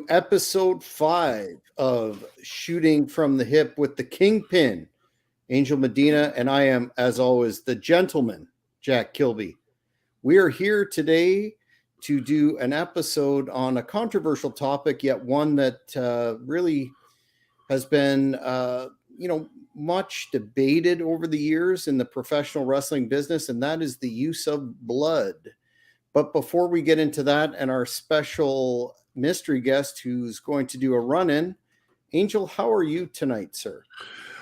episode 5 of Shooting from the Hip with the Kingpin, Angel Medina, and I am, as always, the gentleman, Jack Kilby. We are here today to do an episode on a controversial topic, yet one that really has been, much debated over the years in the professional wrestling business, and that is the use of blood. But before we get into that and our special mystery guest who's going to do a run in, Angel, how are you tonight, sir?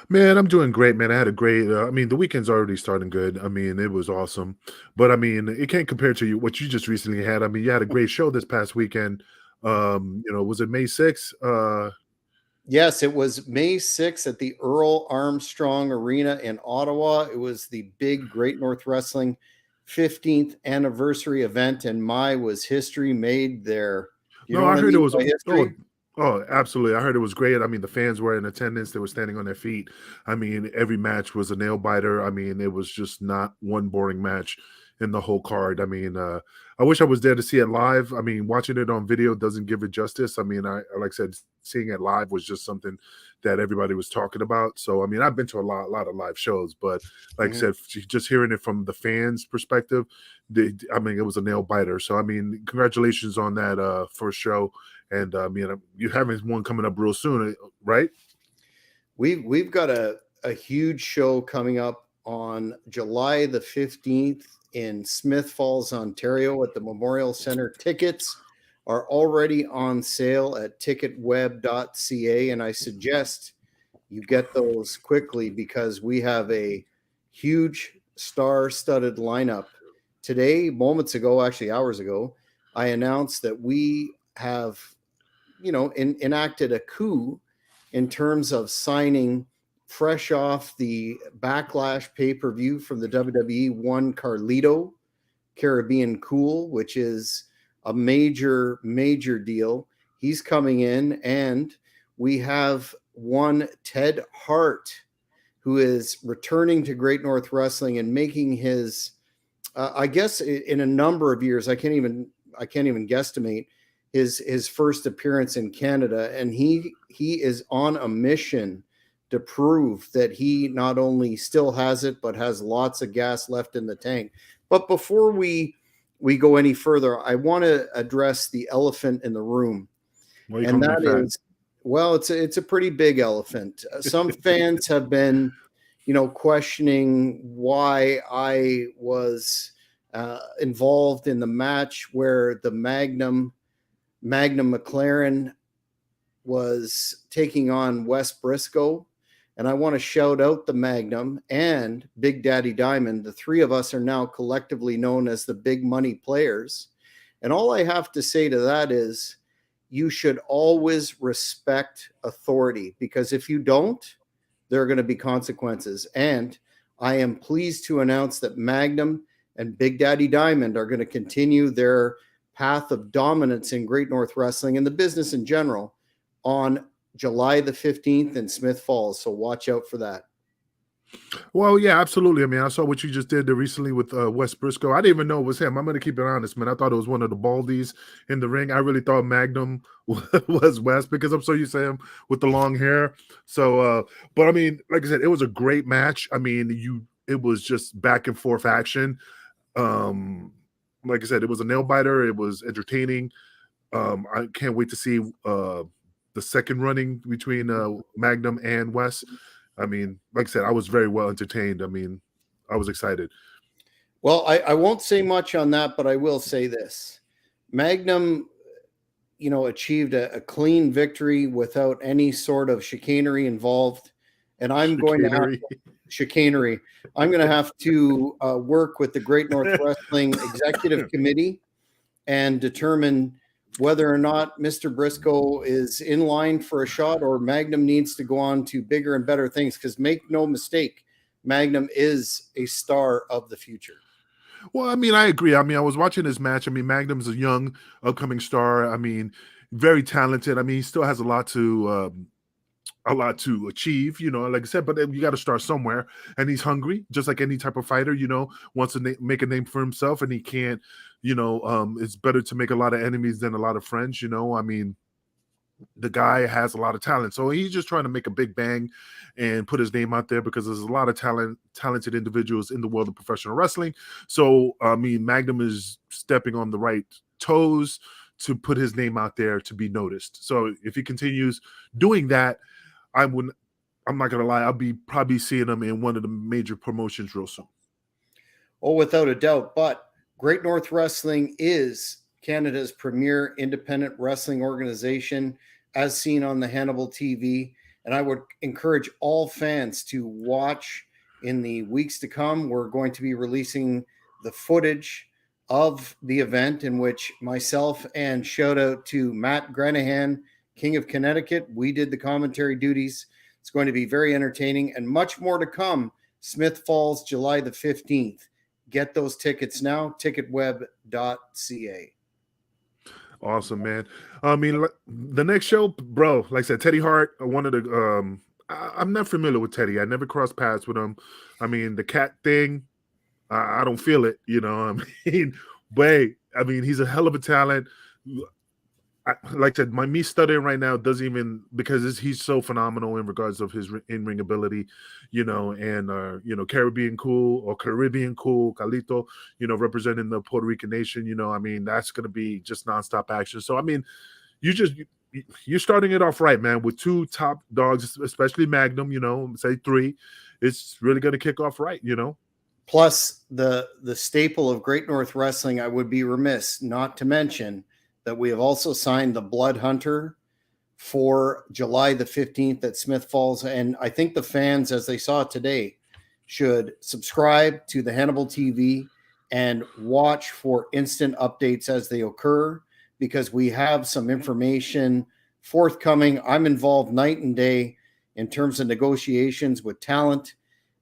Man, I'm doing great, man. I had a great. The weekend's already starting good. I mean, it was awesome, but I mean, it can't compare to what you just recently had. I mean, you had a great show this past weekend. Was it May 6th? Yes, it was May 6th at the Earl Armstrong Arena in Ottawa. It was the big Great North Wrestling 15th anniversary event, and my was history made there. Do you No, know what I I heard it mean was. by history? Absolutely. I heard it was great. I mean, the fans were in attendance. They were standing on their feet. I mean, every match was a nail biter. I mean, it was just not one boring match in the whole card. I mean, I wish I was there to see it live. I mean, watching it on video doesn't give it justice. I mean, like I said, seeing it live was just something that everybody was talking about. So, I mean, I've been to a lot of live shows, but like I Mhm. said, just hearing it from the fans' perspective, it was a nail biter. So, I mean, congratulations on that first show. And you having one coming up real soon, right? We've got a huge show coming up on July the 15th in Smith Falls, Ontario at the Memorial Center. Tickets are already on sale at ticketweb.ca, and I suggest you get those quickly because we have a huge star-studded lineup. Today, moments ago, actually hours ago, I announced that we have, enacted a coup in terms of signing fresh off the Backlash pay per view from the WWE one Carlito Caribbean Cool, which is a major deal. He's coming in, and we have one Ted Hart who is returning to Great North Wrestling and making his, I guess, in a number of years. I can't even guesstimate his first appearance in Canada, and he is on a mission to prove that he not only still has it but has lots of gas left in the tank. But before we go any further, I want to address the elephant in the room, Why are you and calling me that fat? is, well, it's a pretty big elephant. Some fans have been, questioning why I was involved in the match where the Magnum McLaren was taking on Wes Briscoe. And I want to shout out the Magnum and Big Daddy Diamond. The three of us are now collectively known as the Big Money Players. And all I have to say to that is you should always respect authority, because if you don't, there are going to be consequences. And I am pleased to announce that Magnum and Big Daddy Diamond are going to continue their path of dominance in Great North Wrestling and the business in general on July the 15th in Smith Falls. So watch out for that. Well, yeah, absolutely. I mean, I saw what you just did there recently with Wes Briscoe. I didn't even know it was him. I'm going to keep it honest, man. I thought it was one of the Baldies in the ring. I really thought Magnum was Wes because I'm so used to him with the long hair. So, but I mean, like I said, it was a great match. I mean, it was just back and forth action. Um, like I said, it was a nail biter. It was entertaining. I can't wait to see the second running between Magnum and Wes. I mean, like I said, I was very well entertained. I mean, I was excited. Well, I won't say much on that, but I will say this. Magnum, achieved a clean victory without any sort of chicanery involved. And I'm going to have Chicanery. chicanery. I'm going to have to work with the Great North Wrestling Executive Committee and determine whether or not Mr. Briscoe is in line for a shot or Magnum needs to go on to bigger and better things. Because make no mistake, Magnum is a star of the future. Well, I mean, I agree. I mean, I was watching this match. I mean, Magnum's a young, upcoming star. I mean, very talented. I mean, he still has a lot to achieve, like I said, but then you got to start somewhere. And he's hungry, just like any type of fighter, wants to make a name for himself, and he can't, it's better to make a lot of enemies than a lot of friends, I mean, the guy has a lot of talent. So he's just trying to make a big bang and put his name out there because there's a lot of talented individuals in the world of professional wrestling. So, I mean, Magnum is stepping on the right toes to put his name out there to be noticed. So if he continues doing that, I'm not going to lie, I'll be probably seeing him in one of the major promotions real soon. Oh, without a doubt. But Great North Wrestling is Canada's premier independent wrestling organization, as seen on the Hannibal TV. And I would encourage all fans to watch in the weeks to come. We're going to be releasing the footage of the event in which myself and shout out to Matt Granahan, King of Connecticut, we did the commentary duties. It's going to be very entertaining and much more to come. Smith Falls, July the 15th. Get those tickets now, ticketweb.ca. Awesome, man. I mean, the next show, bro, like I said, Teddy Hart, one of the, I'm not familiar with Teddy. I never crossed paths with him. I mean, the cat thing, I don't feel it, you know. I mean, but hey, I mean, he's a hell of a talent. Like I said, me studying right now doesn't even, because he's so phenomenal in regards of his in-ring ability, you know, and you know, Caribbean cool, Calito, you know, representing the Puerto Rican nation, you know, I mean, that's going to be just nonstop action. So I mean, you're starting it off right, man, with two top dogs, especially Magnum, you know, say three. It's really going to kick off right, you know. Plus the staple of Great North Wrestling, I would be remiss not to mention that we have also signed the Blood Hunter for July the 15th at Smith Falls. And I think the fans, as they saw it today, should subscribe to the Hannibal TV and watch for instant updates as they occur, because we have some information forthcoming. I'm involved night and day in terms of negotiations with talent.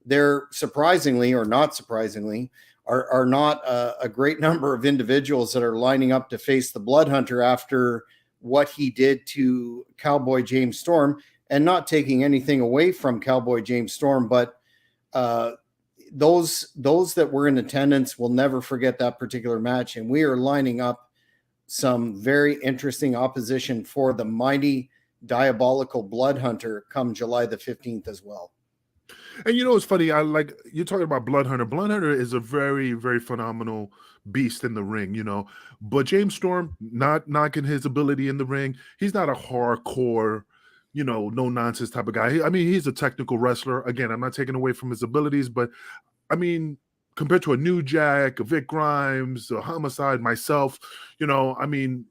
There, surprisingly or not surprisingly, are not a great number of individuals that are lining up to face the Blood Hunter after what he did to Cowboy James Storm, and not taking anything away from Cowboy James Storm, but those that were in attendance will never forget that particular match. And we are lining up some very interesting opposition for the mighty diabolical Blood Hunter come July the 15th as well. And you know, it's funny. I like you're talking about Blood Hunter. Blood Hunter is a very, very phenomenal beast in the ring, you know. But James Storm, not knocking his ability in the ring, he's not a hardcore, you know, no nonsense type of guy. I mean, he's a technical wrestler. Again, I'm not taking away from his abilities, but I mean, compared to a New Jack, a Vic Grimes, a Homicide, myself, you know, I mean,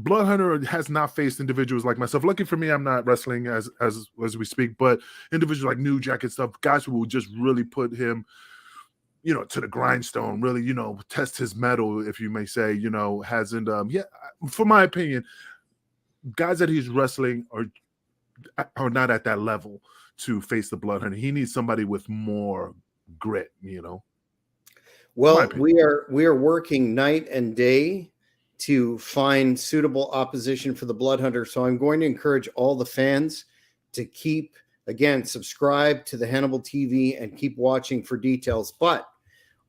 Blood Hunter has not faced individuals like myself. Lucky for me, I'm not wrestling as we speak, but individuals like New Jack and stuff, guys who will just really put him, you know, to the grindstone, really, you know, test his mettle, if you may say, you know, hasn't, for my opinion, guys that he's wrestling are not at that level to face the Blood Hunter. He needs somebody with more grit, you know. Well, we are working night and day to find suitable opposition for the Blood Hunter. So I'm going to encourage all the fans to keep, again, subscribe to the Hannibal TV and keep watching for details. But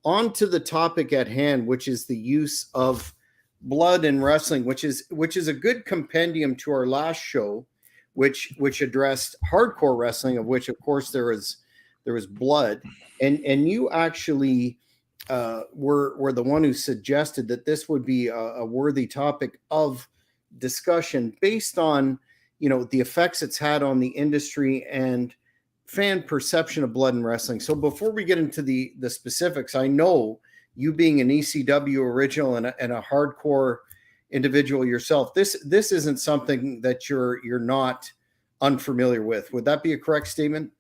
on to the topic at hand, which is the use of blood in wrestling, which is a good compendium to our last show, which addressed hardcore wrestling, of which, of course, there was blood. And you actually were the one who suggested that this would be a worthy topic of discussion based on, you know, the effects it's had on the industry and fan perception of blood in wrestling. So before we get into the specifics, I know you being an ECW original and a hardcore individual yourself, this isn't something that you're not unfamiliar with. Would that be a correct statement?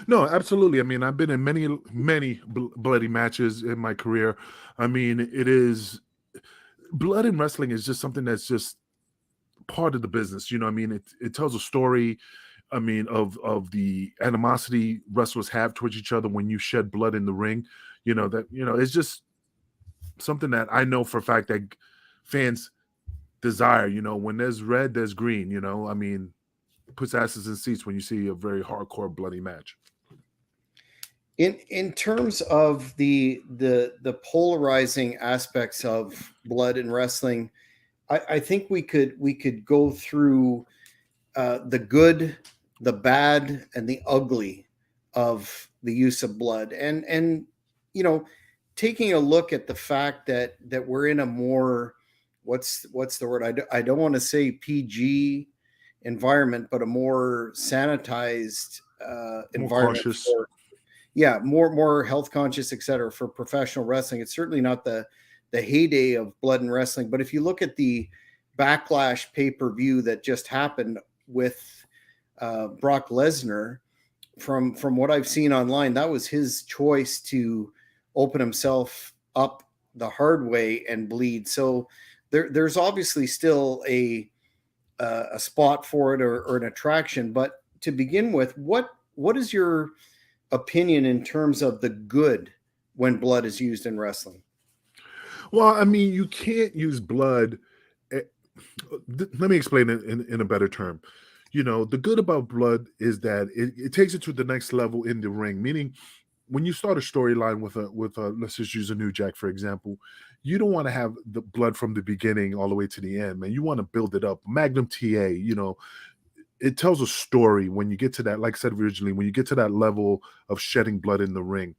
No, absolutely. I mean, I've been in many bloody matches in my career. I mean, it is blood in wrestling is just something that's just part of the business. You know, I mean, it tells a story. I mean, of the animosity wrestlers have towards each other when you shed blood in the ring. You know, that, you know, it's just something that I know for a fact that fans desire. You know, when there's red, there's green. You know, I mean, puts asses in seats when you see a very hardcore bloody match. In terms of the polarizing aspects of blood in wrestling, I think we could go through the good, the bad, and the ugly of the use of blood, and you know, taking a look at the fact that we're in a more, what's the word? I don't want to say PG environment, but a more sanitized More environment cautious. for, yeah, more health conscious, et cetera, for professional wrestling. It's certainly not the heyday of blood and wrestling, but if you look at the Backlash pay-per-view that just happened with Brock Lesnar, from what I've seen online, that was his choice to open himself up the hard way and bleed. So there's obviously still a spot for it, or an attraction. But to begin with, what is your opinion in terms of the good when blood is used in wrestling? Well, I mean, you can't use blood. eh, Let me explain it in a better term. The good about blood is that it takes it to the next level in the ring. Meaning, when you start a storyline with a let's just use a New Jack for example, you don't want to have the blood from the beginning all the way to the end, man. You want to build it up. Magnum TA, it tells a story when you get to that. Like I said originally, when you get to that level of shedding blood in the ring,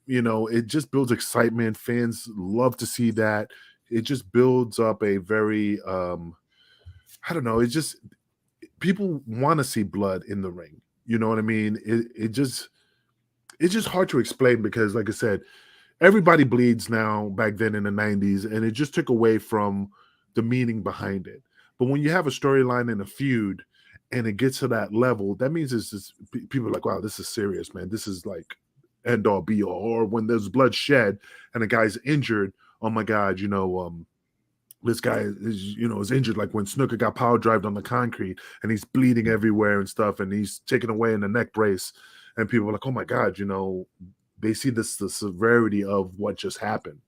it just builds excitement. Fans love to see that. It just builds up a very I don't know. It just people want to see blood in the ring. You know what I mean? It's just hard to explain because, like I said, everybody bleeds now back then in the 90s, and it just took away from the meaning behind it. But when you have a storyline and a feud and it gets to that level, that means it's just people are like, wow, this is serious, man. This is like end all be all. Or when there's blood shed and a guy's injured, oh my God, this guy is injured, like when Snooker got power drived on the concrete and he's bleeding everywhere and stuff, and he's taken away in a neck brace, and people are like, oh my God, they see the severity of what just happened.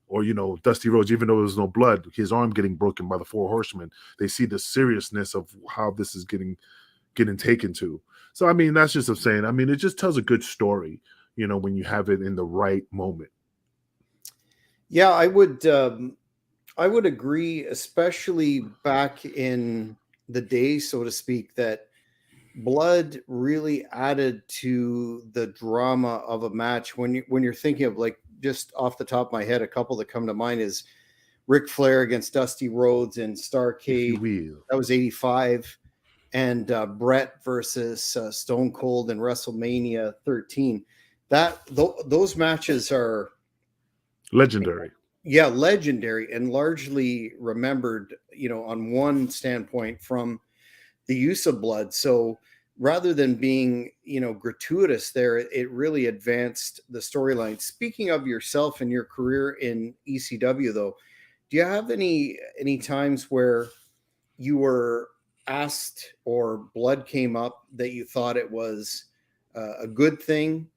Or Dusty Rhodes, even though there's no blood, his arm getting broken by the Four Horsemen, they see the seriousness of how this is getting taken to. So I mean, that's just a saying. I mean, it just tells a good story, when you have it in the right moment. Yeah, I would agree, especially back in the day, so to speak, that blood really added to the drama of a match. When you're thinking of, like, just off the top of my head, a couple that come to mind is Ric Flair against Dusty Rhodes in If you Starcade. will. That was '85, and Brett versus Stone Cold in WrestleMania 13. Those matches are, Legendary. yeah, legendary and largely remembered, on one standpoint, from the use of blood. So rather than being, gratuitous there, it really advanced the storyline. Speaking of yourself and your career in ECW, though, do you have any times where you were asked or blood came up that you thought it was a good thing,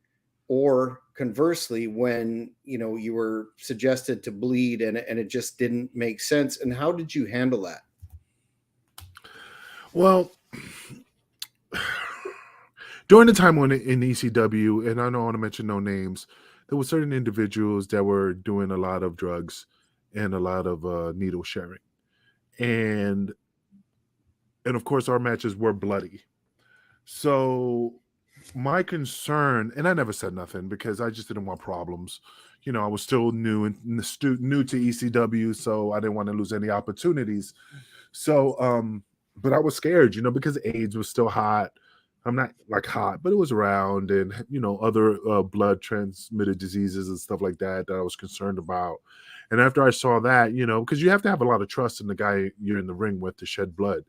or conversely, when you were suggested to bleed and it just didn't make sense, and how did you handle that? Well, during the time when in ECW, and I don't want to mention no names, there were certain individuals that were doing a lot of drugs and a lot of needle sharing, and of course our matches were bloody. So my concern, and I never said nothing because I just didn't want problems. I was still new and new to ECW, so I didn't want to lose any opportunities. So, but I was scared, because AIDS was still hot. I'm not like hot, but it was around, and other blood transmitted diseases and stuff like that I was concerned about. And after I saw that, because you have to have a lot of trust in the guy you're in the ring with to shed blood,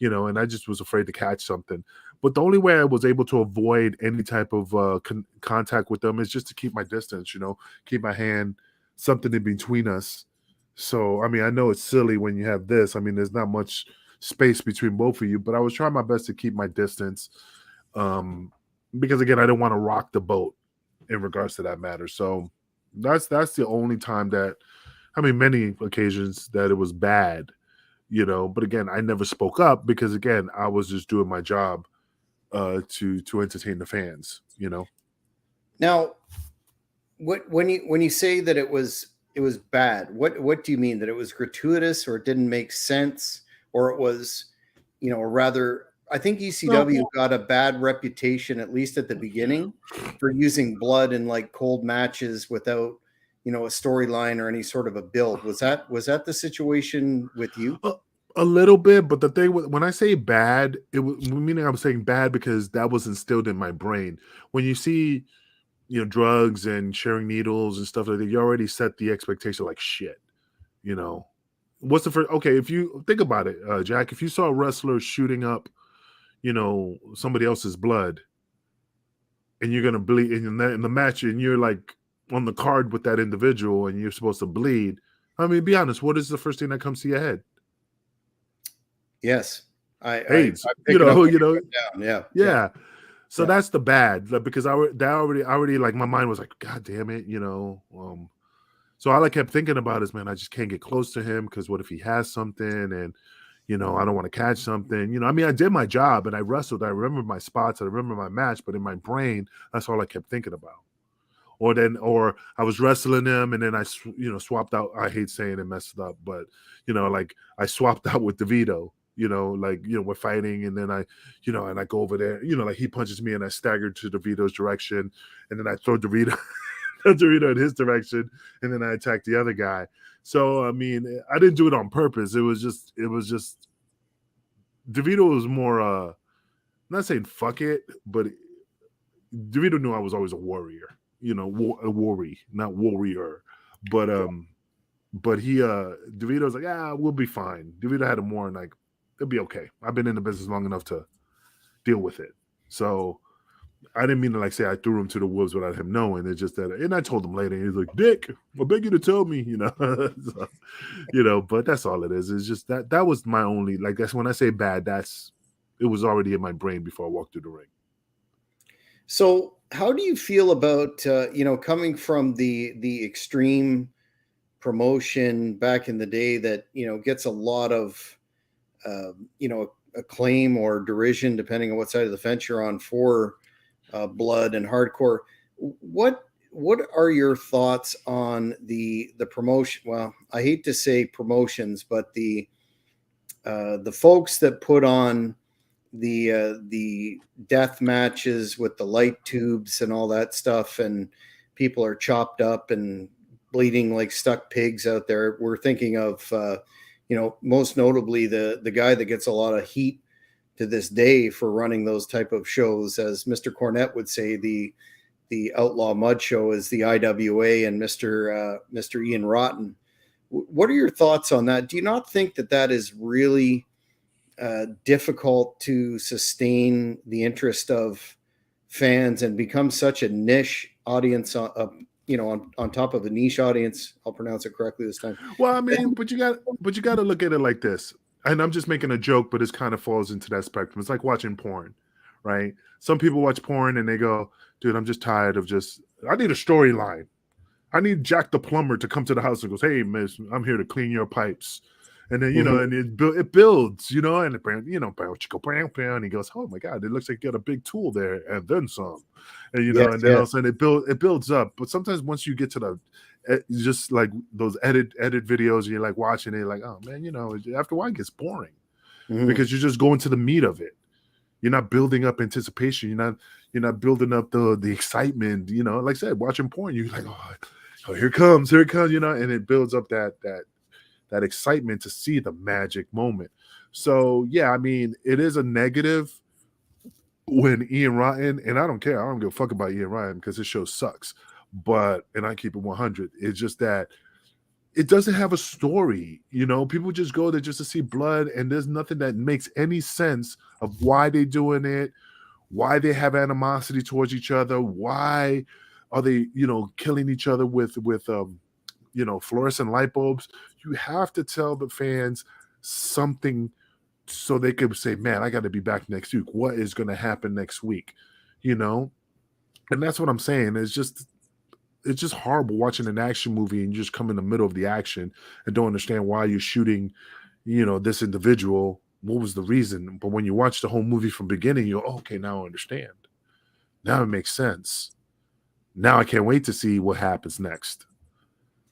and I just was afraid to catch something. But the only way I was able to avoid any type of contact with them is just to keep my distance, keep my hand something in between us. So, I mean, I know it's silly when you have this. I mean, there's not much space between both of you, but I was trying my best to keep my distance because, again, I didn't want to rock the boat in regards to that matter. So that's the only time that, I mean, many occasions that it was bad, but again, I never spoke up because, again, I was just doing my job to entertain the fans. Now, when you say that it was it was bad. What do you mean? That it was gratuitous, or it didn't make sense, or it was, rather? I think ECW No, got a bad reputation, at least at the beginning, for using blood in like cold matches without, a storyline or any sort of a build. Was that the situation with you? a little bit, but the thing when I say bad, it was meaning I'm saying bad because that was instilled in my brain. When you see, drugs and sharing needles and stuff like that, you already set the expectation like shit. You know, what's the first? Okay, if you think about it, Jack, if you saw a wrestler shooting up, somebody else's blood, and you're gonna bleed in the match, and you're like on the card with that individual, and you're supposed to bleed. I mean, be honest. What is the first thing that comes to your head? Yes, I'm AIDS. picking up what you're putting down. Yeah, yeah, Yeah. So yeah. that's the bad, like, because I already like my mind was like, God damn it. So all I kept thinking about is, man, I just can't get close to him because what if he has something, and I don't want to catch something. I mean, I did my job and I wrestled. I remember my spots. I remember my match, but in my brain, that's all I kept thinking about. Or I was wrestling him, and then I swapped out. I hate saying it, messed up, but like I swapped out with DeVito. Like we're fighting, and then and I go over there. Like he punches me, and I stagger to DeVito's direction, and then I throw DeVito, Dorito in his direction, and then I attack the other guy. So I mean, I didn't do it on purpose. It was just DeVito was more I'm not saying fuck it, but DeVito knew I was always a warrior. A worry, not warrior. But he DeVito's like, we'll be fine. DeVito had a more like, it'll be okay. I've been in the business long enough to deal with it. So I didn't mean to like say I threw him to the wolves without him knowing. It's just that, and I told him later. He's like, "Dick, I beg you to tell me," so, But that's all it is. It's just that was my only like. That's when I say bad. It was already in my brain before I walked through the ring. So, how do you feel about coming from the extreme promotion back in the day that gets a lot of acclaim or derision depending on what side of the fence you're on for blood and hardcore? What are your thoughts on the promotion? Well, I hate to say promotions, but the folks that put on the death matches with the light tubes and all that stuff, and people are chopped up and bleeding like stuck pigs out there. We're thinking of most notably the guy that gets a lot of heat to this day for running those type of shows, as Mr. Cornette would say, the Outlaw Mud Show is the IWA, and Mr. Ian Rotten. What are your thoughts on that? Do you not think that is really difficult to sustain the interest of fans and become such a niche audience, on top of a niche audience? I'll pronounce it correctly this time. Well, I mean, but you got to look at it like this. And I'm just making a joke, but it kind of falls into that spectrum. It's like watching porn, right? Some people watch porn and they go, dude, I'm just tired of I need a storyline. I need Jack the plumber to come to the house and goes, hey, miss, I'm here to clean your pipes. And then, and it builds, and and he goes, oh my God, it looks like you got a big tool there and then some. And, and then all of a sudden it builds up. But sometimes once you get to just like those edit videos, and you're like watching it, like, oh man, after a while it gets boring because you're just going to the meat of it. You're not building up anticipation. You're not building up the excitement. Like I said, watching porn, you're like, oh, here it comes, and it builds up that excitement to see the magic moment. So yeah, I mean, it is a negative when Ian Rotten, and I don't care. I don't give a fuck about Ian Rotten because his show sucks. And I keep it 100. It's just that it doesn't have a story. People just go there just to see blood, and there's nothing that makes any sense of why they're doing it, why they have animosity towards each other, why are they, killing each other with fluorescent light bulbs. You have to tell the fans something so they can say, man, I got to be back next week. What is going to happen next week? And that's what I'm saying. It's just horrible watching an action movie and you just come in the middle of the action and don't understand why you're shooting, this individual. What was the reason? But when you watch the whole movie from beginning, you're okay. Now I understand. Now it makes sense. Now I can't wait to see what happens next.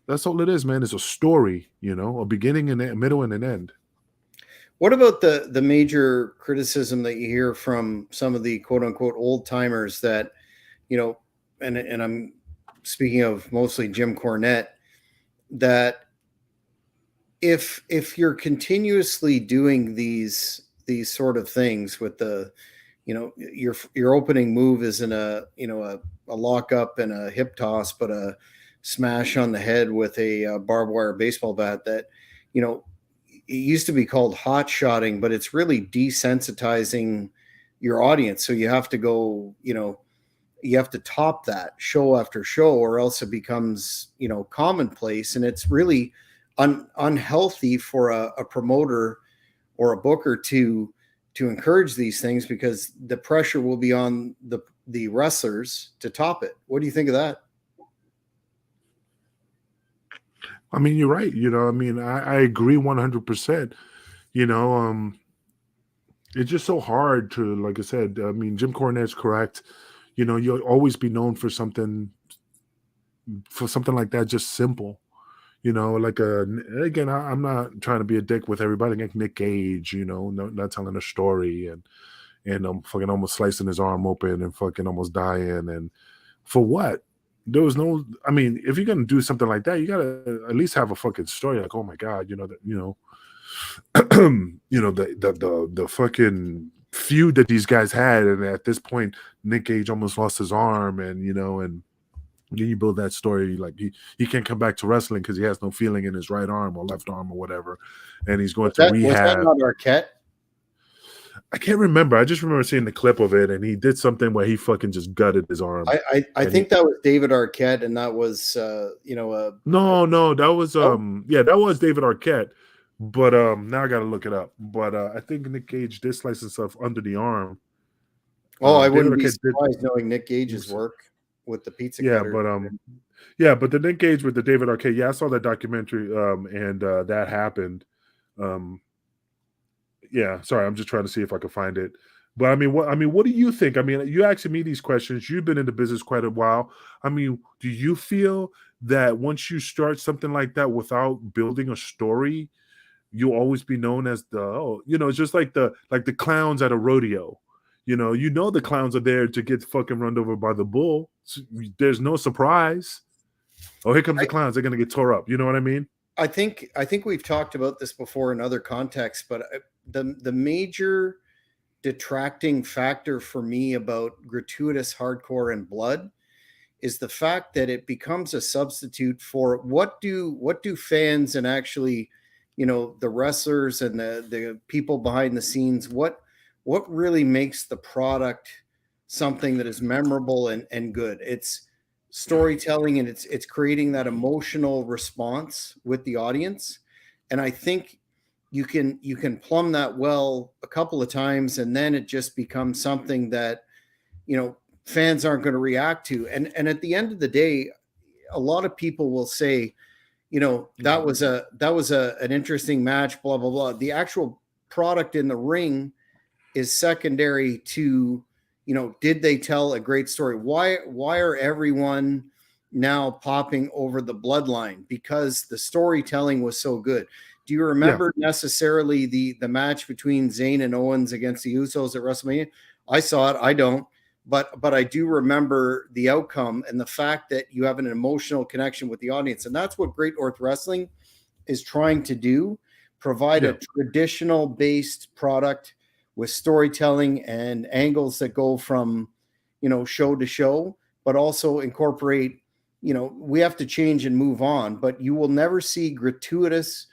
That's all it is, man. It's a story, a beginning and a middle and an end. What about the major criticism that you hear from some of the quote unquote old timers that, and I'm speaking of mostly Jim Cornette, that if you're continuously doing these sort of things with the, your opening move isn't a lock up and a hip toss, but a smash on the head with a barbed wire baseball bat, that, it used to be called hot shotting, but it's really desensitizing your audience. So you have to go, you have to top that show after show, or else it becomes, commonplace. And it's really unhealthy for a promoter or a booker to encourage these things, because the pressure will be on the wrestlers to top it. What do you think of that? I mean, you're right. I agree 100%. It's just so hard to, like I said, I mean, Jim Cornette's correct. You'll always be known for something like that, just simple. Again, I'm not trying to be a dick with everybody, like Nick Gage, not telling a story and fucking almost slicing his arm open and fucking almost dying. And for what? There was no, I mean, if you're going to do something like that, you got to at least have a fucking story. Like, oh my God, the fucking feud that these guys had. And at this point, Nick Gage almost lost his arm, and, and you build that story, like he can't come back to wrestling because he has no feeling in his right arm or left arm or whatever, and he's going to rehab. Was that not Arquette? I can't remember. I just remember seeing the clip of it, and he did something where he fucking just gutted his arm. I think that was David Arquette, and that was no, that was that was David Arquette. But now I got to look it up. But I think Nick Gage did slice himself under the arm. I wouldn't be surprised knowing Nick Gage's work with the pizza cutter. But the Nick Gage with the David Arquette, I saw that documentary, and that happened. Sorry, I'm just trying to see if I can find it. But I mean, what do you think? I mean, you asking me these questions. You've been in the business quite a while. I mean, do you feel that once you start something like that without building a story, you'll always be known as it's just like the clowns at a rodeo. The clowns are there to get fucking run over by the bull. So there's no surprise. Oh, here comes the clowns. They're gonna get tore up. You know what I mean? I think we've talked about this before in other contexts, but the major detracting factor for me about gratuitous hardcore and blood is the fact that it becomes a substitute for what do fans and actually, the wrestlers and the people behind the scenes, what really makes the product something that is memorable and good. It's storytelling, and it's creating that emotional response with the audience. And I think you can plumb that well a couple of times, and then it just becomes something that, fans aren't going to react to. And at the end of the day, a lot of people will say, that was an interesting match, blah, blah, blah. The actual product in the ring is secondary to, did they tell a great story? Why are everyone now popping over the bloodline? Because the storytelling was so good. Do you remember necessarily the match between Zayn and Owens against the Usos at WrestleMania? I saw it. I don't. But I do remember the outcome and the fact that you have an emotional connection with the audience. And that's what Great North Wrestling is trying to do, provide a traditional based product with storytelling and angles that go from, show to show, but also incorporate, we have to change and move on, but you will never see gratuitous.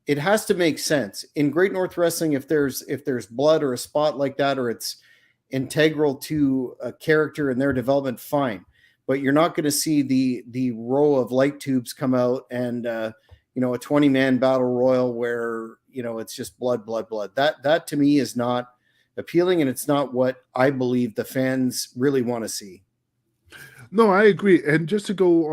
It has to make sense in Great North Wrestling. If there's blood or a spot like that, or it's integral to a character and their development, fine. But you're not going to see the row of light tubes come out and, a 20-man battle royal where, it's just blood. That to me is not appealing, and it's not what I believe the fans really want to see. No, I agree. And just to go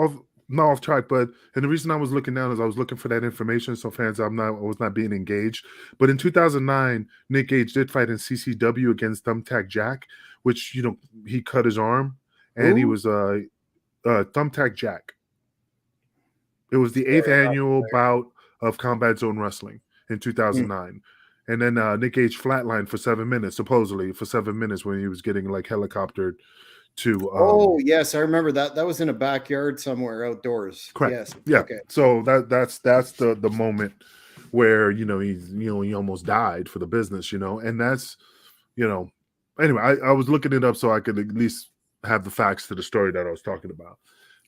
off track, and the reason I was looking down is I was looking for that information, so fans, I was not being engaged. But in 2009, Nick Gage did fight in CCW against Thumbtack Jack, which he cut his arm, and he was Thumbtack Jack. It was the 8th Or not annual bout of Combat Zone Wrestling in 2009. And then Nick Gage flatlined for 7 minutes, supposedly for 7 minutes, when he was getting like helicoptered to. Oh yes, I remember that. That was in a backyard somewhere outdoors. Correct. Yes. Yeah. Okay. So that's the moment where he almost died for the business, and that's anyway. I was looking it up so I could at least have the facts to the story that I was talking about.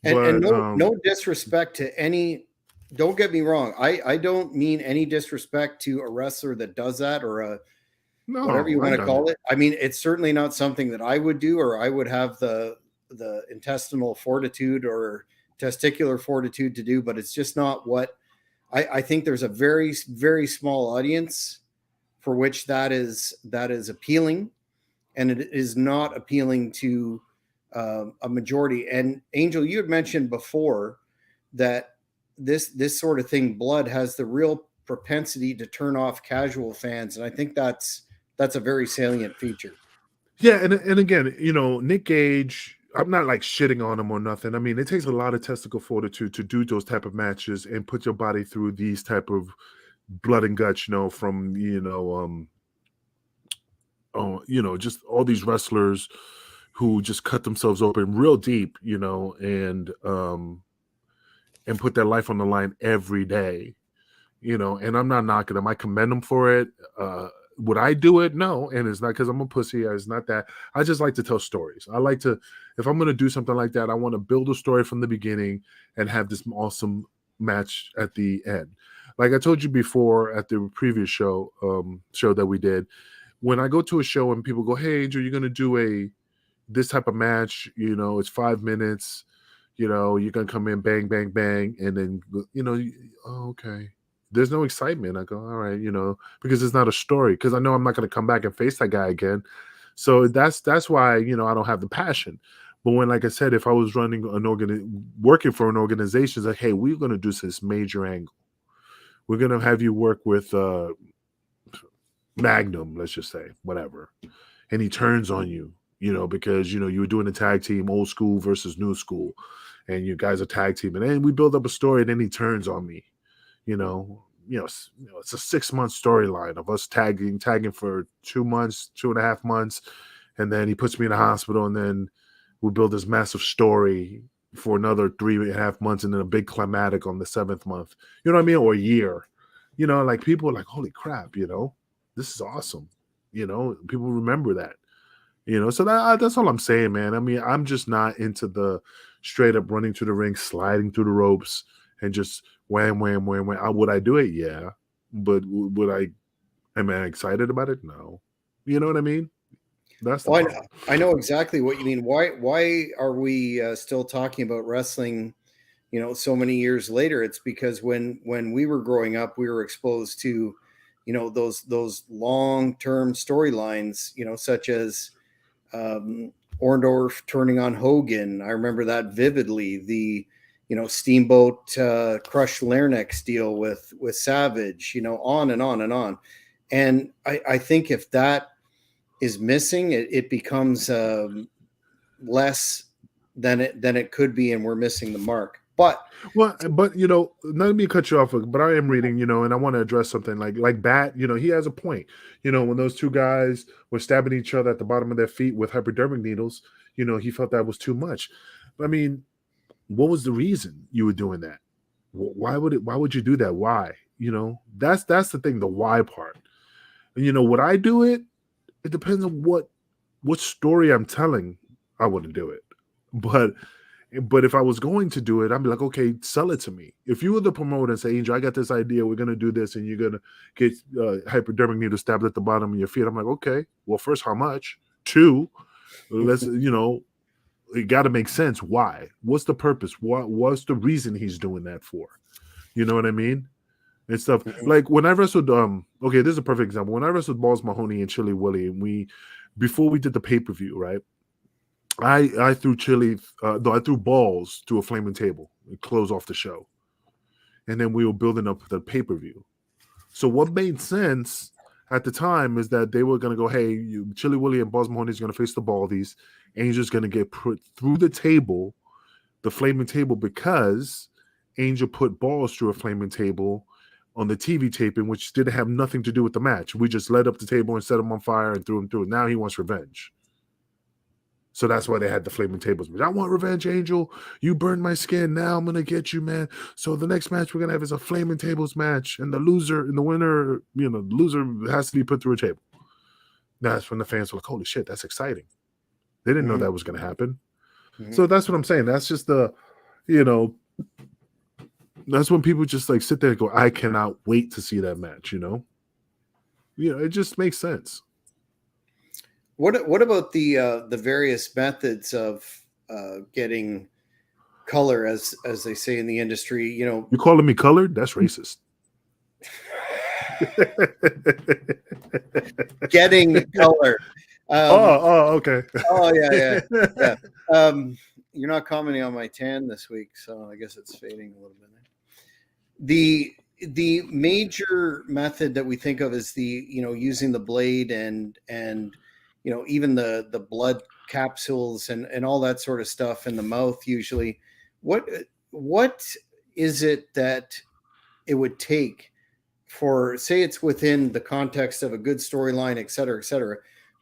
And no disrespect to any. Don't get me wrong. I don't mean any disrespect to a wrestler that does that, or whatever you want to call it. I mean, it's certainly not something that I would do, or I would have the intestinal fortitude or testicular fortitude to do. But it's just not what I think. There's a very, very small audience for which that is appealing, and it is not appealing to a majority. And Angel, you had mentioned before that this sort of thing, blood, has the real propensity to turn off casual fans, and I think that's a very salient feature. Yeah, and again, Nick Gage, I'm not like shitting on him or nothing. I mean, it takes a lot of testicle fortitude to do those type of matches and put your body through these type of blood and guts, from just all these wrestlers who just cut themselves open real deep, and put their life on the line every day, and I'm not knocking them. I commend them for it. Would I do it? No. And it's not because I'm a pussy. It's not that. I just like to tell stories. I like to, if I'm going to do something like that, I want to build a story from the beginning and have this awesome match at the end. Like I told you before at the previous show that we did, when I go to a show and people go, "Hey, Angel, you're going to do this type of match, it's 5 minutes, you're going to come in, bang, bang, bang." And then, oh, okay. There's no excitement. I go, all right, because it's not a story, because I know I'm not going to come back and face that guy again. So that's why, I don't have the passion. But when, like I said, if I was running working for an organization, it's like, hey, we're going to do this major angle. We're going to have you work with Magnum, let's just say, whatever. And he turns on you, because, you were doing a tag team, old school versus new school, and you guys are tag team. And then we build up a story, and then he turns on me. It's a 6-month storyline of us tagging for 2 months, 2.5 months. And then he puts me in the hospital, and then we build this massive story for another 3.5 months. And then a big climatic on the 7th month, you know what I mean? Or a year, like people are like, holy crap, this is awesome. People remember that, so that's all I'm saying, man. I mean, I'm just not into the straight up running to the ring, sliding through the ropes, and just wham, wham, wham, wham. Would I do it? Yeah. But am I excited about it? No. You know what I mean? That's the problem. I know exactly what you mean. Why are we still talking about wrestling, so many years later? It's because when we were growing up, we were exposed to, those long-term storylines, such as Orndorff turning on Hogan. I remember that vividly. The Steamboat crushed larynx deal with Savage, on and on and on. And I think if that is missing, it becomes less than it could be, and we're missing the mark. But not let me cut you off, but I am reading, and I want to address something like Bat, he has a point. When those two guys were stabbing each other at the bottom of their feet with hypodermic needles, he felt that was too much. I mean, what was the reason you were doing that? Why would you do that? Why? That's the thing, the why part. And would I do it? It depends on what story I'm telling. I wouldn't do it. But if I was going to do it, I'd be like, okay, sell it to me. If you were the promoter and say, Angel, I got this idea, we're gonna do this, and you're gonna get hypodermic needle stabbed at the bottom of your feet, I'm like, okay, well, first, how much? 2, let's it got to make sense. Why? What's the purpose? What's the reason he's doing that for? You know what I mean? And stuff. Like when I wrestled, okay, this is a perfect example. When I wrestled Balls Mahoney and Chili Willie, and before we did the pay-per-view, right? I threw I threw balls to a flaming table and close off the show. And then we were building up the pay-per-view. So what made sense at the time is that they were going to go, hey, Chili Willie and Balls Mahoney is going to face the Baldies. Angel's going to get put through the table, the flaming table, because Angel put balls through a flaming table on the TV taping, which didn't have nothing to do with the match. We just lit up the table and set him on fire and threw him through. Now he wants revenge. So that's why they had the flaming tables. I want revenge, Angel. You burned my skin. Now I'm going to get you, man. So the next match we're going to have is a flaming tables match. And the loser and the winner, the loser has to be put through a table. That's when the fans were like, holy shit, that's exciting. They didn't know that was going to happen. So that's what I'm saying. That's just that's when people just like sit there and go, I cannot wait to see that match, it just makes sense. What about the various methods of getting color, as they say in the industry? You calling me colored? That's racist. Getting color. Okay. Oh yeah. You're not commenting on my tan this week, so I guess it's fading a little bit. The major method that we think of is the using the blade and even the blood capsules and all that sort of stuff in the mouth usually. What is it that it would take for, say it's within the context of a good storyline, et cetera,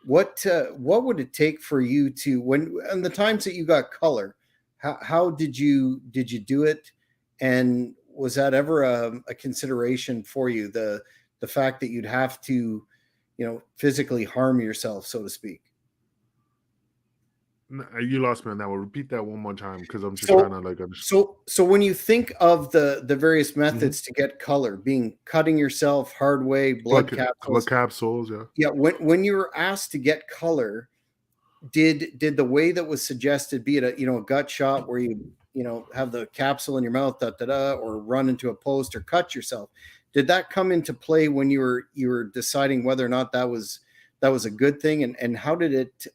what would it take for you to, when the times that you got color, how did you do it? And was that ever a consideration for you, the fact that you'd have to physically harm yourself, so to speak? You lost me on that one. Repeat that one more time, because I'm just trying to like understand. So when you think of the various methods to get color, being cutting yourself, hard way, blood capsules, yeah. When you were asked to get color, did the way that was suggested, be it a gut shot where you have the capsule in your mouth, or run into a post or cut yourself, did that come into play when you were deciding whether or not that was a good thing, and how did it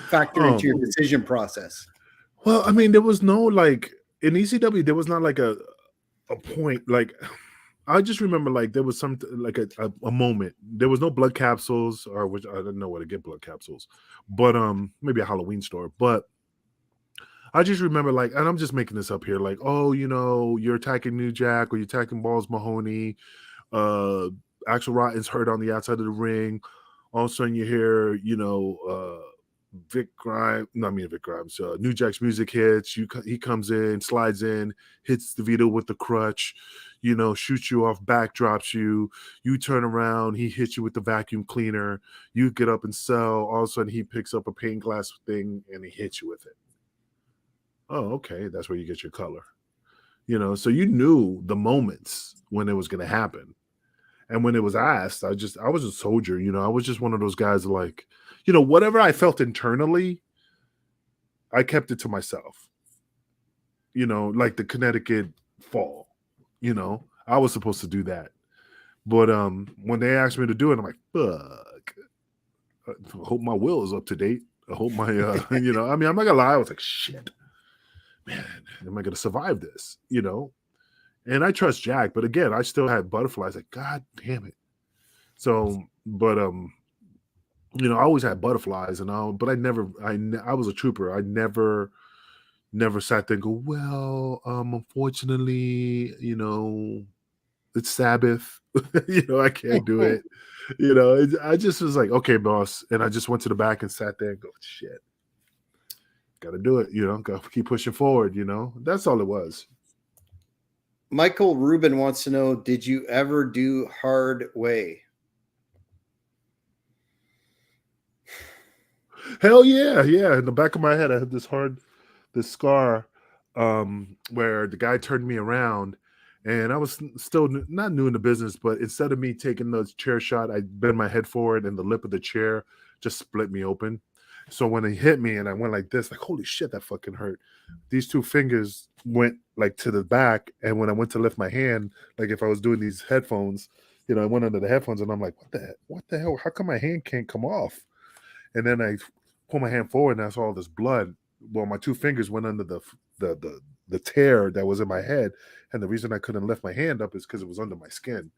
factor into your decision process? Well, I mean, there was no like in ECW, there was not like a point. Like I just remember like there was something like a moment. There was no blood capsules, or which I didn't know where to get blood capsules, but maybe a Halloween store. But I just remember like, and I'm just making this up here, like, you're attacking New Jack or you're attacking Balls Mahoney. Axel Rotten's hurt on the outside of the ring. All of a sudden you hear, Vic Grimes, New Jack's music hits. He comes in, slides in, hits the Vito with the crutch, shoots you off, backdrops you. You turn around, he hits you with the vacuum cleaner. You get up and sell. All of a sudden he picks up a pane glass thing and he hits you with it. Oh, okay, that's where you get your color. So you knew the moments when it was going to happen. And when it was asked, I was a soldier, I was just one of those guys like, whatever I felt internally, I kept it to myself. Like the Connecticut fall, I was supposed to do that. But when they asked me to do it, I'm like, fuck. I hope my will is up to date. I hope my, I mean, I'm not gonna lie. I was like, shit, man, am I gonna survive this? And I trust Jack, but again, I still had butterflies. Like, God damn it. So, but I always had butterflies, but I was a trooper. I never sat there and go, well, unfortunately, it's Sabbath. I can't do it. I just was like, okay, boss. And I just went to the back and sat there and go, shit, got to do it. Got to keep pushing forward. That's all it was. Michael Rubin wants to know, did you ever do hard way? Hell yeah. Yeah. In the back of my head, I had this scar where the guy turned me around, and I was still not new in the business, but instead of me taking the chair shot, I bent my head forward and the lip of the chair just split me open. So when he hit me and I went like this, like, holy shit, that fucking hurt. These two fingers went like to the back. And when I went to lift my hand, like if I was doing these headphones, I went under the headphones and I'm like, what the hell? How come my hand can't come off? And then I pull my hand forward and I saw all this blood. Well, my two fingers went under the tear that was in my head. And the reason I couldn't lift my hand up is because it was under my skin.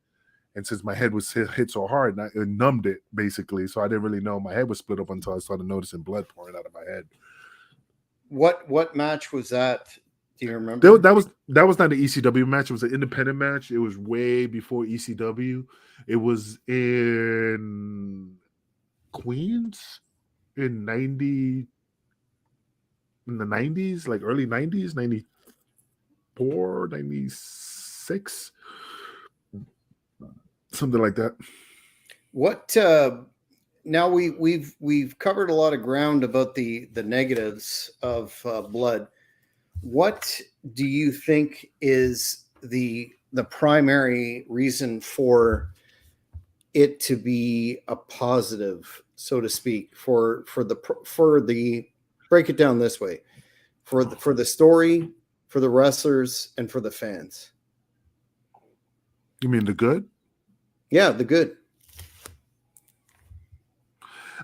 And since my head was hit so hard, it numbed it, basically. So I didn't really know my head was split up until I started noticing blood pouring out of my head. What match was that Do you remember? That was not an ECW match. It was an independent match. It was way before ECW. It was in Queens in the 90s, like early 90s, 94, 96, something like that. What now we've covered a lot of ground about the negatives of blood. What do you think is the primary reason for it to be a positive, so to speak, for the break it down this way, for the story, for the wrestlers, and for the fans? You mean the good? Yeah, the good.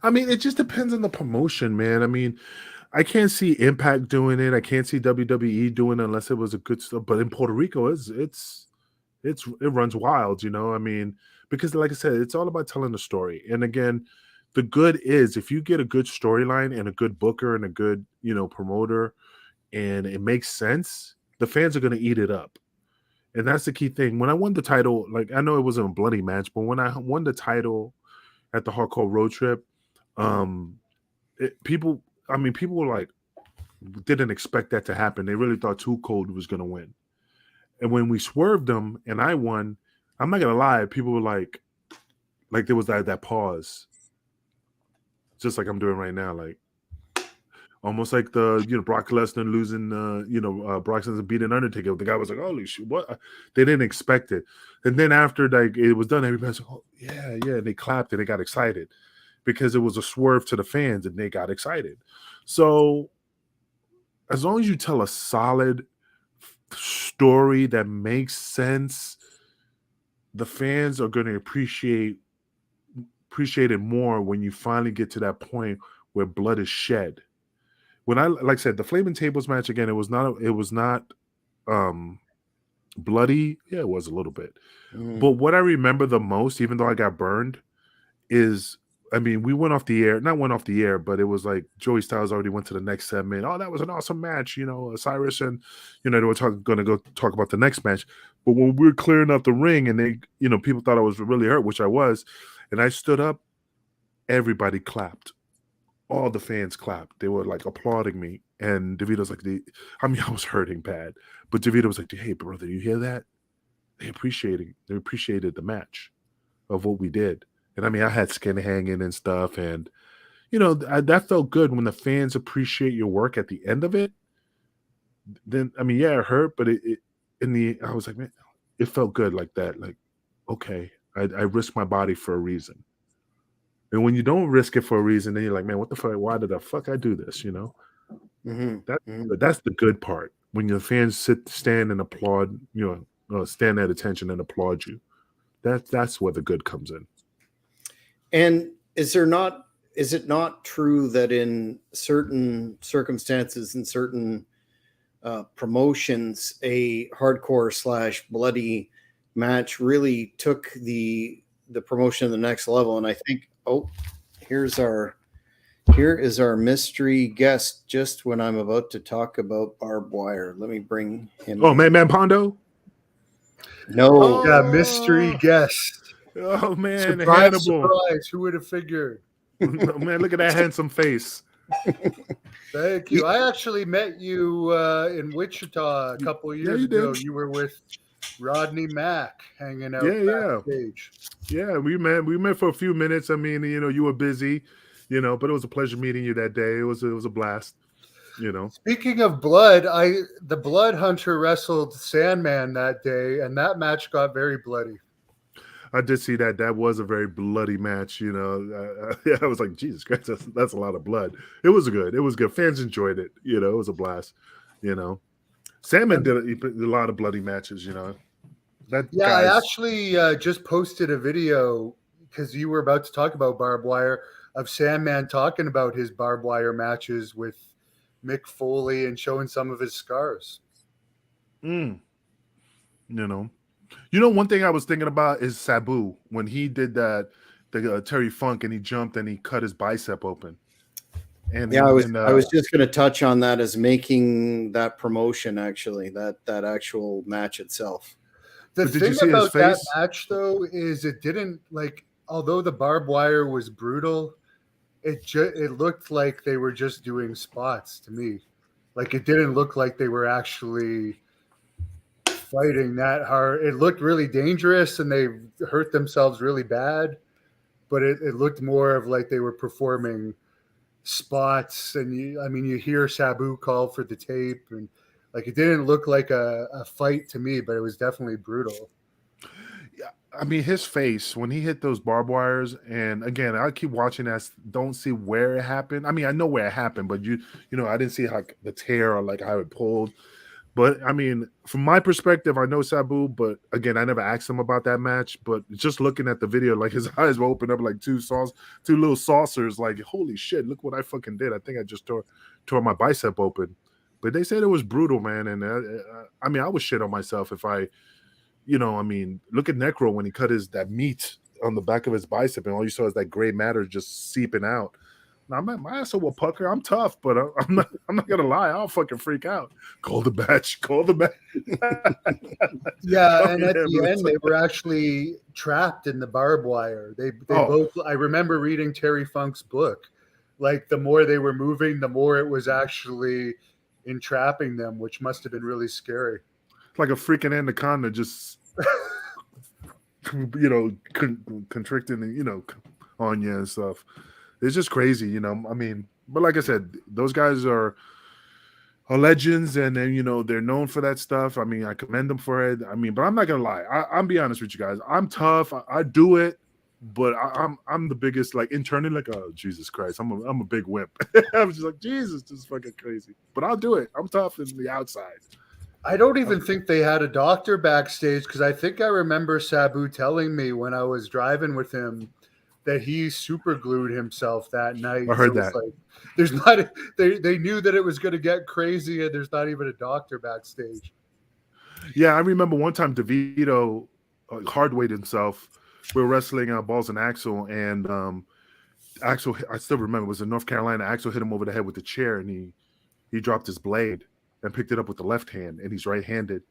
I mean, it just depends on the promotion, man. I mean, I can't see Impact doing it. I can't see WWE doing it unless it was a good stuff. But in Puerto Rico, it runs wild, you know. I mean, because like I said, it's all about telling the story. And again, the good is if you get a good storyline and a good booker and a good, you know, promoter, and it makes sense, the fans are going to eat it up. And that's the key thing. When I won the title, like I know it wasn't a bloody match, but when I won the title at the Hardcore Road Trip, people were like, didn't expect that to happen. They really thought Too Cold was going to win. And when we swerved them and I won, I'm not going to lie, people were like there was that pause, just like I'm doing right now, like almost like the, you know, Brock Lesnar losing, Brock Lesnar beating Undertaker. The guy was like, holy shit, what? They didn't expect it. And then after like it was done, everybody was like, oh, yeah. And they clapped and they got excited because it was a swerve to the fans and they got excited. So as long as you tell a solid story that makes sense, the fans are going to appreciate it more when you finally get to that point where blood is shed. When like I said, the Flaming Tables match again, it was not bloody. Yeah, it was a little bit. But what I remember the most, even though I got burned, is, I mean, we went off the air, not went off the air, but it was like Joey Styles already went to the next segment. Oh, that was an awesome match, you know, Cyrus and, you know, they were going to go talk about the next match. But when we were clearing up the ring and they, you know, people thought I was really hurt, which I was, and I stood up, everybody clapped. All the fans clapped. They were like applauding me. And DeVito's like, I was hurting bad. But DeVito was like, hey, brother, you hear that? They appreciated the match of what we did. And I mean, I had skin hanging and stuff. And, you know, that felt good when the fans appreciate your work at the end of it. Then, I mean, yeah, it hurt, but I was like, man, it felt good like that. Like, okay, I risked my body for a reason. And when you don't risk it for a reason, then you're like, man, what the fuck? Why did the fuck I do this? You know, that's the good part. When your fans stand and applaud, you know, stand at attention and applaud you. That's where the good comes in. And is it not true that in certain circumstances and certain promotions, a hardcore / bloody match really took the promotion to the next level? And I think, here is our mystery guest just when I'm about to talk about barbed wire. Let me bring him. Oh, Man Pondo? No. Yeah, mystery guest. Oh, man, Surprise, Hannibal. surprise. Who would have figured? Oh, man, look at that handsome face. Thank you. I actually met you in Wichita a couple of years ago. did. You were with Rodney Mack hanging out backstage. Yeah, we met for a few minutes. I mean, you know, you were busy, you know, but it was a pleasure meeting you that day. It was a blast, you know. Speaking of blood, the Blood Hunter wrestled Sandman that day, and that match got very bloody. I did see that. That was a very bloody match, you know. I was like, Jesus Christ, that's a lot of blood. It was good. It was good. Fans enjoyed it. You know, it was a blast, you know. Sandman did a lot of bloody matches, you know. I actually just posted a video because you were about to talk about barbed wire of Sandman talking about his barbed wire matches with Mick Foley and showing some of his scars. You know, one thing I was thinking about is Sabu when he did that, the Terry Funk, and he jumped and he cut his bicep open. And Yeah, I was just going to touch on that as making that promotion, actually, that actual match itself. The But did you thing see his about that face? match, though, is it didn't like. Although the barbed wire was brutal, it looked like they were just doing spots to me. Like it didn't look like they were actually fighting that hard. It looked really dangerous, and they hurt themselves really bad. But it looked more of like they were performing spots, and you hear Sabu call for the tape, and like it didn't look like a fight to me, but it was definitely brutal. Yeah, I mean, his face when he hit those barbed wires, and again, I keep watching that. Don't see where it happened. I mean, I know where it happened, but you know, I didn't see like the tear or like how it pulled. But I mean, from my perspective, I know Sabu, but again, I never asked him about that match. But just looking at the video, like his eyes were open up like two little saucers. Like, holy shit, look what I fucking did! I think I just tore my bicep open. But they said it was brutal, man. And I mean, I would shit on myself if I, I mean, look at Necro when he cut that meat on the back of his bicep, and all you saw is that gray matter just seeping out. Now, my ass will pucker. I'm tough, but I'm not. I'm not gonna lie. I'll fucking freak out. Call the batch. Call the batch. Yeah, and at the end, they were actually trapped in the barbed wire. They both. I remember reading Terry Funk's book. Like the more they were moving, the more it was actually entrapping them, which must have been really scary. It's like a freaking anaconda, just constricting, on you and stuff. It's just crazy, I mean, but like I said, those guys are legends, and then they're known for that stuff. I mean, I commend them for it. I mean, but I'm not gonna lie. I'm be honest with you guys. I'm tough. I do it, but I'm the biggest, like, internally, like, oh Jesus Christ, I'm a big wimp. I'm just like, Jesus, this is fucking crazy. But I'll do it. I'm tough in the outside. I don't even think they had a doctor backstage, because I think I remember Sabu telling me when I was driving with him that he super glued himself that night. I heard that. Like, there's not. They knew that it was going to get crazy, and there's not even a doctor backstage. Yeah, I remember one time DeVito hard weighed himself. We were wrestling Balls and Axel, and Axel, I still remember, it was in North Carolina. Axel hit him over the head with the chair, and he dropped his blade and picked it up with the left hand, and he's right-handed.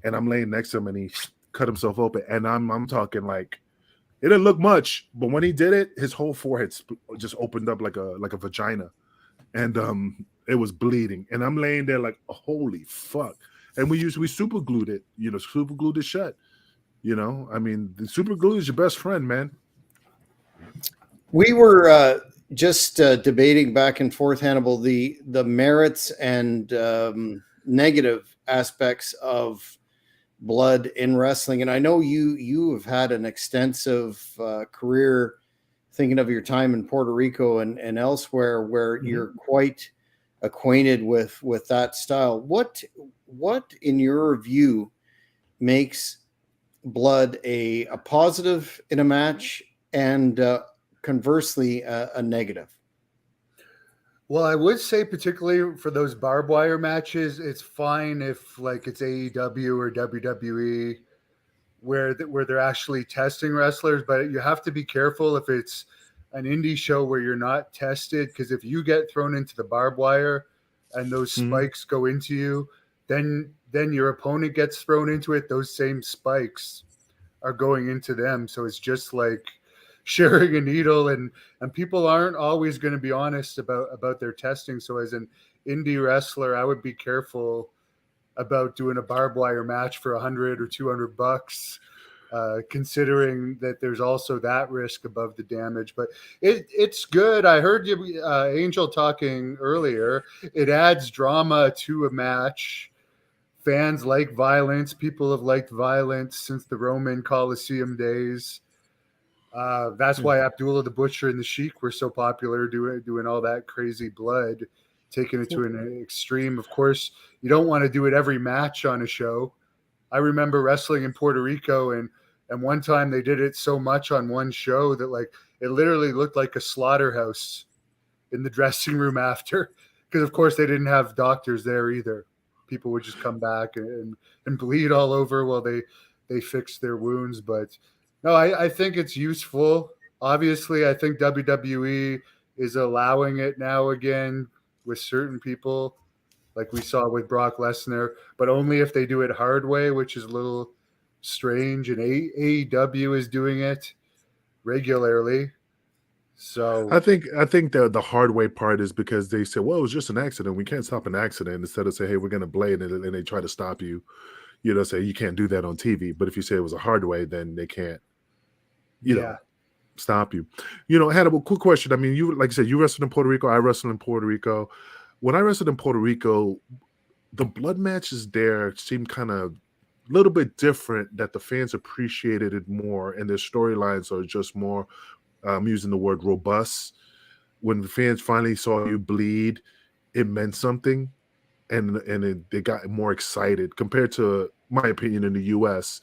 And I'm laying next to him, and he cut himself open. And I'm talking like, it didn't look much, but when he did it, his whole forehead just opened up like a vagina, and it was bleeding. And I'm laying there like, holy fuck! And we super glued it, super glued it shut. I mean, the super glue is your best friend, man. We were just debating back and forth, Hannibal, the merits and negative aspects of blood in wrestling. And I know you have had an extensive career, thinking of your time in Puerto Rico and elsewhere, where you're quite acquainted with that style. What in your view makes blood a positive in a match, and conversely a negative? Well, I would say particularly for those barbed wire matches, it's fine if like it's AEW or WWE where they're actually testing wrestlers, but you have to be careful if it's an indie show where you're not tested, because if you get thrown into the barbed wire and those spikes go into you, then your opponent gets thrown into it. Those same spikes are going into them. So it's just like sharing a needle, and people aren't always going to be honest about their testing. So as an indie wrestler, I would be careful about doing a barbed wire match for $100 or $200, considering that there's also that risk above the damage. But it's good. I heard you, Angel, talking earlier. It adds drama to a match. Fans like violence. People have liked violence since the Roman Colosseum days. That's why Abdullah the Butcher and the Sheik were so popular, doing all that crazy blood, taking it to an extreme. Of course, you don't want to do it every match on a show. I remember wrestling in Puerto Rico, and one time they did it so much on one show that like it literally looked like a slaughterhouse in the dressing room after, because of course they didn't have doctors there either. People would just come back and bleed all over while they fixed their wounds. But no, I think it's useful. Obviously, I think WWE is allowing it now again with certain people, like we saw with Brock Lesnar, but only if they do it hard way, which is a little strange. And AEW is doing it regularly. So I think the hard way part is because they say, well, it was just an accident. We can't stop an accident, instead of say, hey, we're going to blade it, and they try to stop you. Say you can't do that on TV. But if you say it was a hard way, then they can't, stop you. Hannibal, quick question. I mean, you, like I said, you wrestled in Puerto Rico. I wrestled in Puerto Rico. When I wrestled in Puerto Rico, the blood matches there seemed kind of a little bit different, that the fans appreciated it more, and their storylines are just more, I'm using the word robust. When the fans finally saw you bleed, it meant something, and they got more excited compared to, my opinion, in the U.S.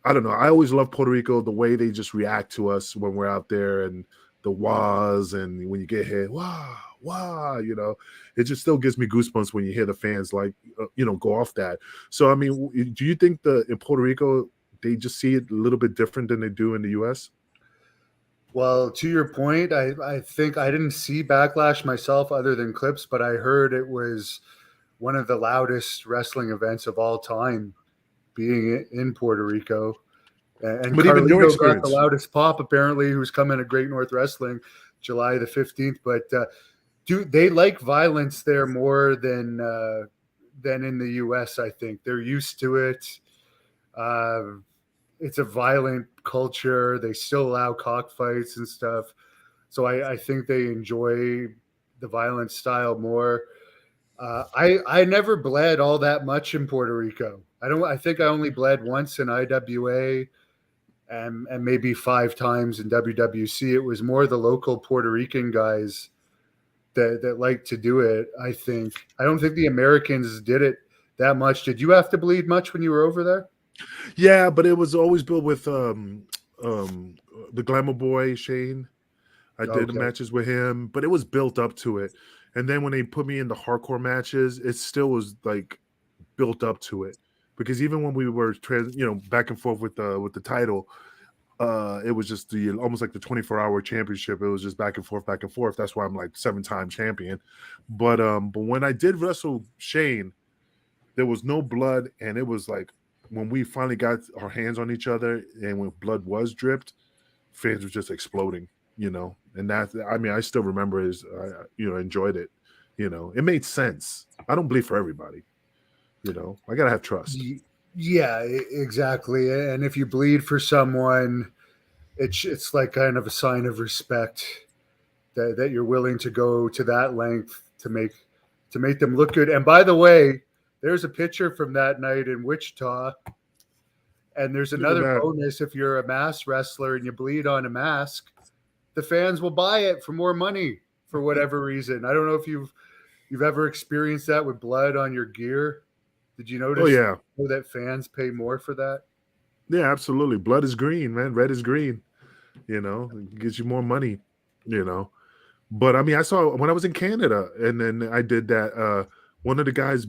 I don't know. I always love Puerto Rico, the way they just react to us when we're out there, and the wahs, and when you get hit, wah, wah, it just still gives me goosebumps when you hear the fans go off that. So, I mean, do you think in Puerto Rico, they just see it a little bit different than they do in the U.S.? Well, to your point, I think I didn't see Backlash myself other than clips, but I heard it was one of the loudest wrestling events of all time, being in Puerto Rico. And But even your Carlito experience, got the loudest pop, apparently, who's coming to Great North Wrestling July the 15th. But they like violence there more than in the U.S., I think. They're used to it. It's a violent culture. They still allow cockfights and stuff. So I think they enjoy the violent style more. I never bled all that much in Puerto Rico. I think I only bled once in IWA and maybe 5 times in WWC. It was more the local Puerto Rican guys that like to do it, I think. I don't think the Americans did it that much. Did you have to bleed much when you were over there? Yeah, but it was always built with the Glamour Boy Shane. I did matches with him, but it was built up to it. And then when they put me in the hardcore matches, it still was like built up to it. Because even when we were back and forth with the title, it was just almost like the 24-hour championship. It was just back and forth, back and forth. That's why I'm like 7-time champion. But when I did wrestle Shane, there was no blood, and it was like, when we finally got our hands on each other and when blood was dripped, fans were just exploding, and I still remember enjoyed it. It made sense. I don't bleed for everybody. I gotta have trust. Yeah, exactly. And if you bleed for someone, it's like kind of a sign of respect that you're willing to go to that length to make them look good. And by the way, there's a picture from that night in Wichita. And there's another bonus. If you're a mask wrestler and you bleed on a mask, the fans will buy it for more money for whatever reason. I don't know if you've ever experienced that with blood on your gear. Did you notice that fans pay more for that? Yeah, absolutely. Blood is green, man. Red is green. It gives you more money, But I mean, I saw when I was in Canada, and then I did that. One of the guys,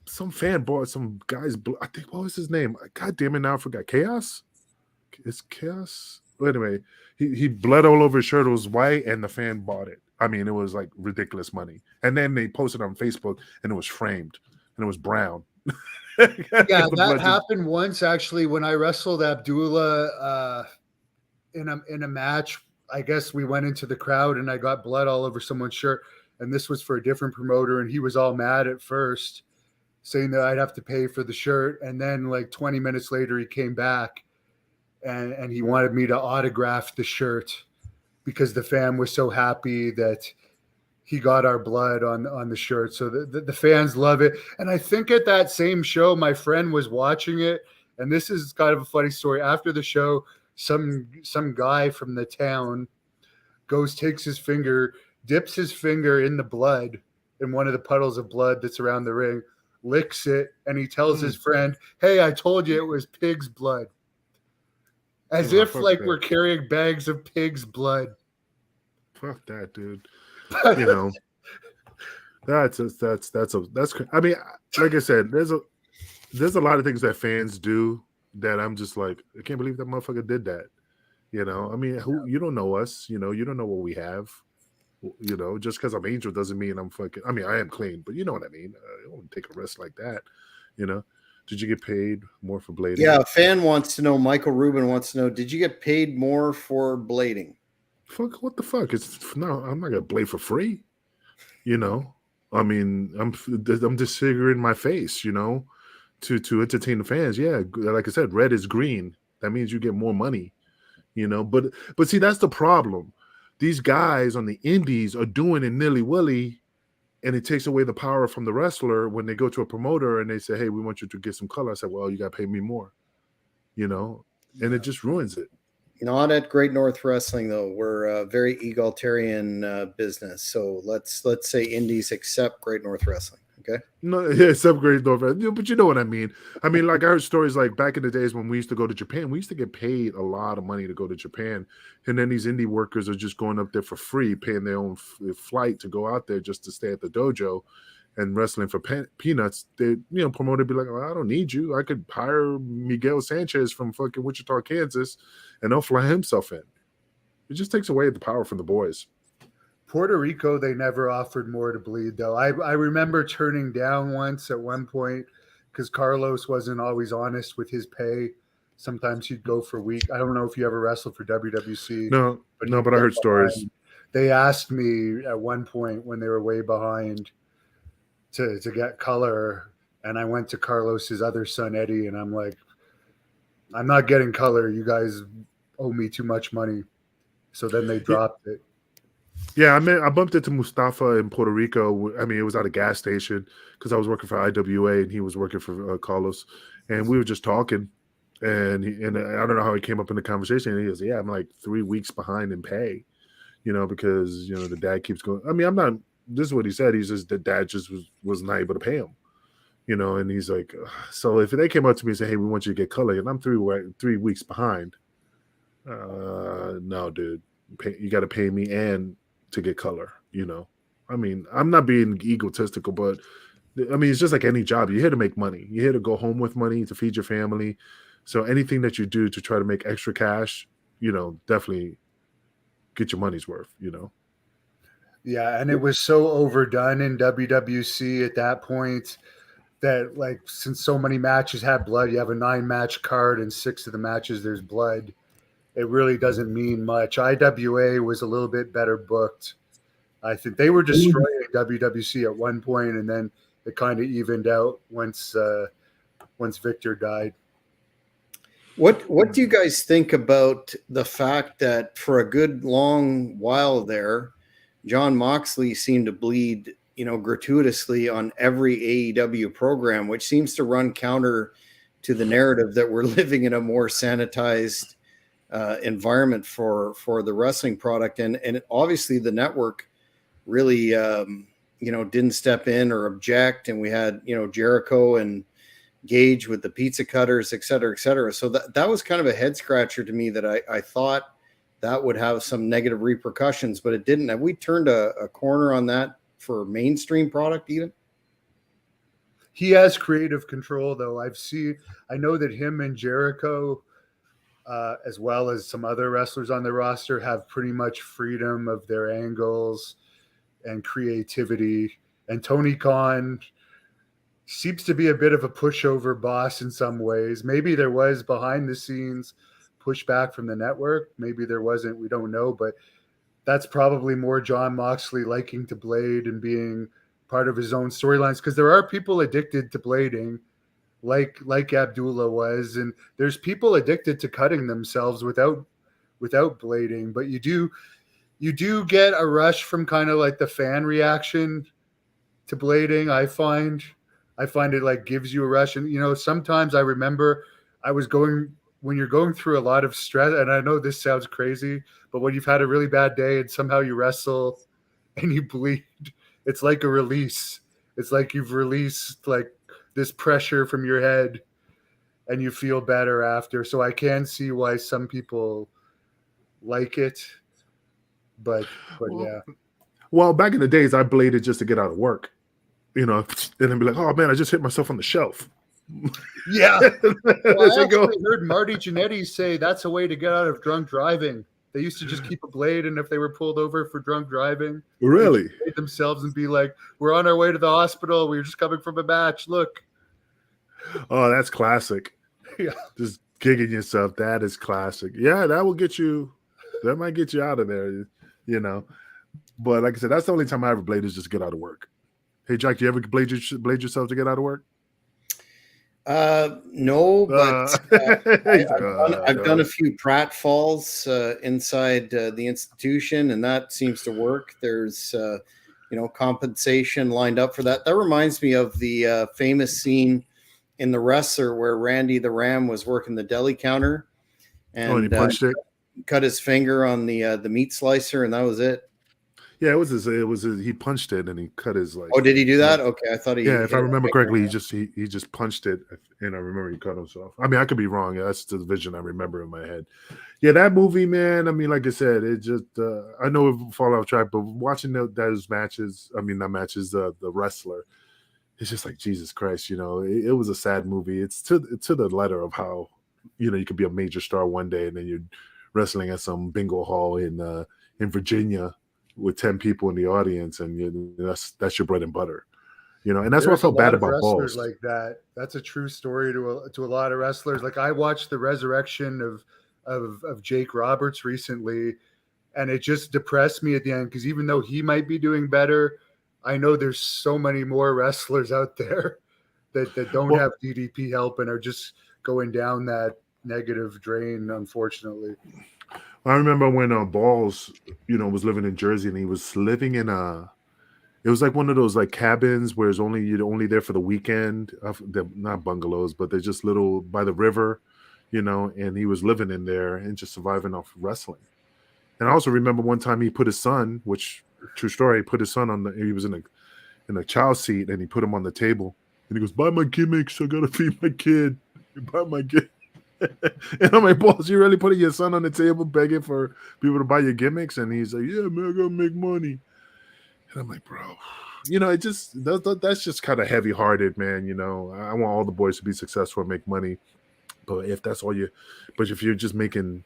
some fan bought some guy's. I think, what was his name? God damn it! Now I forgot. Chaos. It's Chaos. Well, anyway, he bled all over his shirt. It was white, and the fan bought it. I mean, it was like ridiculous money. And then they posted on Facebook, and it was framed, and it was brown. Yeah, that happened once actually when I wrestled Abdullah in a match. I guess we went into the crowd, and I got blood all over someone's shirt. And this was for a different promoter, and he was all mad at first, saying that I'd have to pay for the shirt. And then like 20 minutes later, he came back and he wanted me to autograph the shirt because the fan was so happy that he got our blood on the shirt. So the fans love it. And I think at that same show, my friend was watching it. And this is kind of a funny story. After the show, some guy from the town takes his finger, dips his finger in the blood, in one of the puddles of blood that's around the ring, licks it, and he tells his friend, "Hey, I told you it was pig's blood." As if like we're carrying bags of pig's blood. Fuck that, dude. That's. I mean, like I said, there's a lot of things that fans do that I'm just like, I can't believe that motherfucker did that. I mean, you don't know us. You don't know what we have. You know, just because I'm Angel doesn't mean I'm fucking. I mean, I am clean, but you know what I mean. I don't take a risk like that. You know, did you get paid more for blading? Yeah, a fan wants to know. Michael Rubin wants to know: did you get paid more for blading? Fuck, what the fuck? No, I'm not gonna blade for free. You know, I mean, I'm disfiguring my face. You know, to entertain the fans. Yeah, like I said, red is green. That means you get more money. You know, but see, that's the problem. These guys on the indies are doing it nilly-willy, and it takes away the power from the wrestler when they go to a promoter and they say, hey, we want you to get some color. I said, well, you got to pay me more, you know, and it just ruins it. Not at Great North Wrestling, though. We're a very egalitarian business. So let's say indies accept Great North Wrestling. Okay. No, yeah, some Great North Wrestling, but you know what I mean. I mean, like I heard stories like back in the days when we used to go to Japan, we used to get paid a lot of money to go to Japan, and then these indie workers are just going up there for free, paying their own flight to go out there just to stay at the dojo and wrestling for peanuts. They, you know, promoter be like, oh, I don't need you. I could hire Miguel Sanchez from fucking Wichita, Kansas, and they'll fly himself in. It just takes away the power from the boys. Puerto Rico, they never offered more to bleed, though. I remember turning down once at one point because Carlos wasn't always honest with his pay. Sometimes he'd go for a week. I don't know if you ever wrestled for WWC. No, but I heard stories. They asked me at one point when they were way behind to get color, and I went to Carlos's other son, Eddie, and I'm like, I'm not getting color. You guys owe me too much money. So then they dropped it. Yeah, I bumped into Mustafa in Puerto Rico. I mean, it was at a gas station because I was working for IWA and he was working for Carlos, and we were just talking. And I don't know how he came up in the conversation. And he goes, "Yeah, I'm like 3 weeks behind in pay, you know, because you know the dad keeps going. I mean, I'm not. This is what he said. He says the dad just was not able to pay him, you know. And he's like, so if they came up to me and said, "Hey, we want you to get color," and I'm 3 weeks behind, no, dude, you got to pay me and to get color, you know. I mean, I'm not being egotistical, but I mean, it's just like any job. You're here to make money. You're here to go home with money, to feed your family. So anything that you do to try to make extra cash, you know, definitely get your money's worth, you know. Yeah, and it was so overdone in WWC at that point that, like, since so many matches had blood, you have a 9-match card and 6 of the matches there's blood. It really doesn't mean much. IWA was a little bit better booked. I think they were destroying WWC at one point, and then it kind of evened out once Victor died. What do you guys think about the fact that for a good long while there, John Moxley seemed to bleed, you know, gratuitously on every AEW program, which seems to run counter to the narrative that we're living in a more sanitized environment for the wrestling product, and obviously the network really you know, didn't step in or object, and we had, you know, Jericho and Gage with the pizza cutters, et cetera, et cetera. So that was kind of a head scratcher to me that I thought that would have some negative repercussions, but it didn't. Have we turned a corner on that for mainstream product even? He has creative control, though. I know that him and Jericho, as well as some other wrestlers on the roster, have pretty much freedom of their angles and creativity. And Tony Khan seems to be a bit of a pushover boss in some ways. Maybe there was behind the scenes pushback from the network. Maybe there wasn't. We don't know. But that's probably more John Moxley liking to blade and being part of his own storylines, because there are people addicted to blading, like Abdullah was, and there's people addicted to cutting themselves without blading. But you do get a rush from kind of like the fan reaction to blading. I find it like gives you a rush. And, you know, sometimes I remember when you're going through a lot of stress, and I know this sounds crazy, but when you've had a really bad day and somehow you wrestle and you bleed, it's like a release. It's like you've released like this pressure from your head and you feel better after. So I can see why some people like it, but yeah. Well, back in the days, I bladed just to get out of work, you know, and then be like, oh man, I just hit myself on the shelf. Yeah. Well, I actually heard Marty Jannetty say that's a way to get out of drunk driving. They used to just keep a blade, and if they were pulled over for drunk driving, Really? they'd themselves and be like, "We're on our way to the hospital. We were just coming from a match. Look." Oh, that's classic. Yeah. Just gigging yourself. That is classic. Yeah, that will get you. That might get you out of there, you know. But like I said, that's the only time I ever blade is just get out of work. Hey, Jack, do you ever blade yourself to get out of work? No, but I've done a few pratfalls inside the institution, and that seems to work. There's compensation lined up for that. That reminds me of the famous scene in The Wrestler where Randy the Ram was working the deli counter, and he punched it, cut his finger on the meat slicer, and that was it. Yeah, it was he punched it and he cut his Oh, did he do that? Okay, I thought he. Yeah, if I remember correctly, he just punched it, and I remember he cut himself. I mean, I could be wrong. That's the vision I remember in my head. Yeah, that movie, man. I mean, like I said, it just I know it fall off track, but watching those matches, I mean, not matches, the Wrestler, it's just like Jesus Christ. You know, it was a sad movie. It's to the letter of how you could be a major star one day and then you're wrestling at some bingo hall in Virginia with 10 people in the audience, and that's your bread and butter, and that's what I felt bad about wrestlers Balls. Like that. That's a true story to a lot of wrestlers. Like I watched the resurrection of Jake Roberts recently, and it just depressed me at the end because even though he might be doing better, I know there's so many more wrestlers out there that don't have DDP help and are just going down that negative drain, unfortunately. I remember when Balls, was living in Jersey, and he was living in it was like one of those like cabins where you're only there for the weekend. They're not bungalows, but they're just little by the river, and he was living in there and just surviving off wrestling. And I also remember one time he put his son, which true story, he was in a child seat, and he put him on the table, and he goes, "Buy my gimmicks, I gotta feed my kid. Buy my gimmicks." And I'm like, "Boss, you really putting your son on the table begging for people to buy your gimmicks?" And he's like, "Yeah, man, I gotta make money." And I'm like, "Bro, it just that's just kind of heavy-hearted, man. I want all the boys to be successful and make money, but if you're just making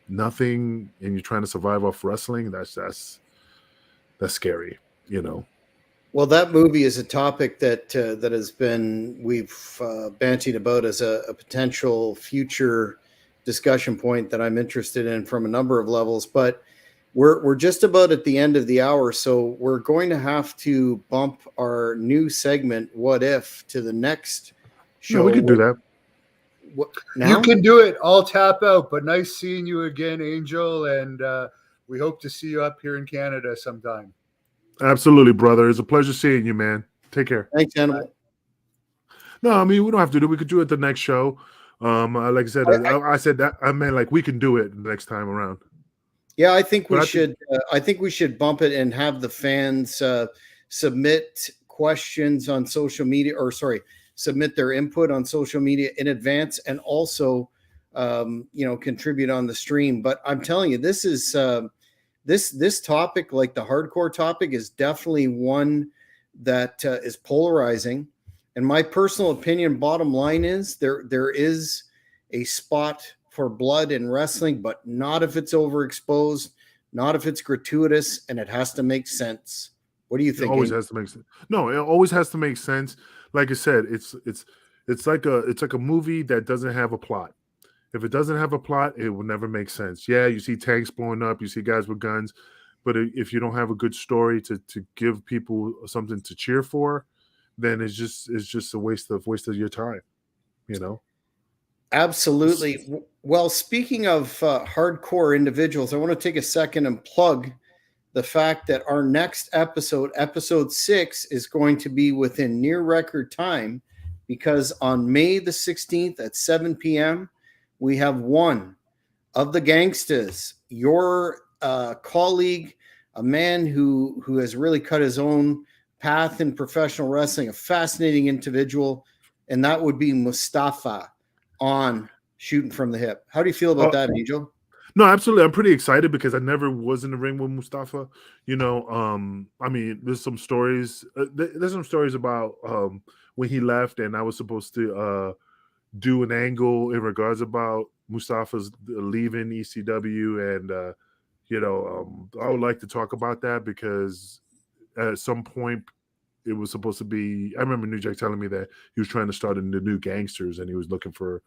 nothing and you're trying to survive off wrestling, that's scary, Well, that movie is a topic that has been we've bantied about as a potential future discussion point that I'm interested in from a number of levels. But we're just about at the end of the hour, so we're going to have to bump our new segment, "What If," to the next show. No, we can do that. Now? You can do it. I'll tap out. But nice seeing you again, Angel, and we hope to see you up here in Canada sometime. Absolutely, brother. It's a pleasure seeing you, man. Take care. Thanks, Hannibal. No, I mean, we don't have to do it. We could do it the next show. Like I said, I said that I meant like we can do it next time around. Yeah, I think we should. I think we should bump it and have the fans submit questions on social media, submit their input on social media in advance, and also, contribute on the stream. But I'm telling you, this is. This topic, like the hardcore topic, is definitely one that is polarizing. And my personal opinion, bottom line is there is a spot for blood in wrestling, but not if it's overexposed, not if it's gratuitous, and it has to make sense. What do you think? It always has to make sense. No, it always has to make sense. Like I said, it's like a movie that doesn't have a plot. If it doesn't have a plot, it will never make sense. Yeah, you see tanks blowing up, you see guys with guns, but if you don't have a good story to give people something to cheer for, then it's just a waste of your time, Absolutely. Well, speaking of hardcore individuals, I want to take a second and plug the fact that our next episode 6, is going to be within near record time, because on May the 16th at 7 p.m., we have one of the gangsters, your colleague, a man who has really cut his own path in professional wrestling, a fascinating individual, and that would be Mustafa on Shooting from the Hip. How do you feel about that, Angel? No, absolutely. I'm pretty excited because I never was in the ring with Mustafa. I mean, there's some stories. There's some stories about when he left, and I was supposed to do an angle in regards about Mustafa's leaving ECW, and I would like to talk about that because at some point it was supposed to be. I remember New Jack telling me that he was trying to start in the New Gangsters and he was looking for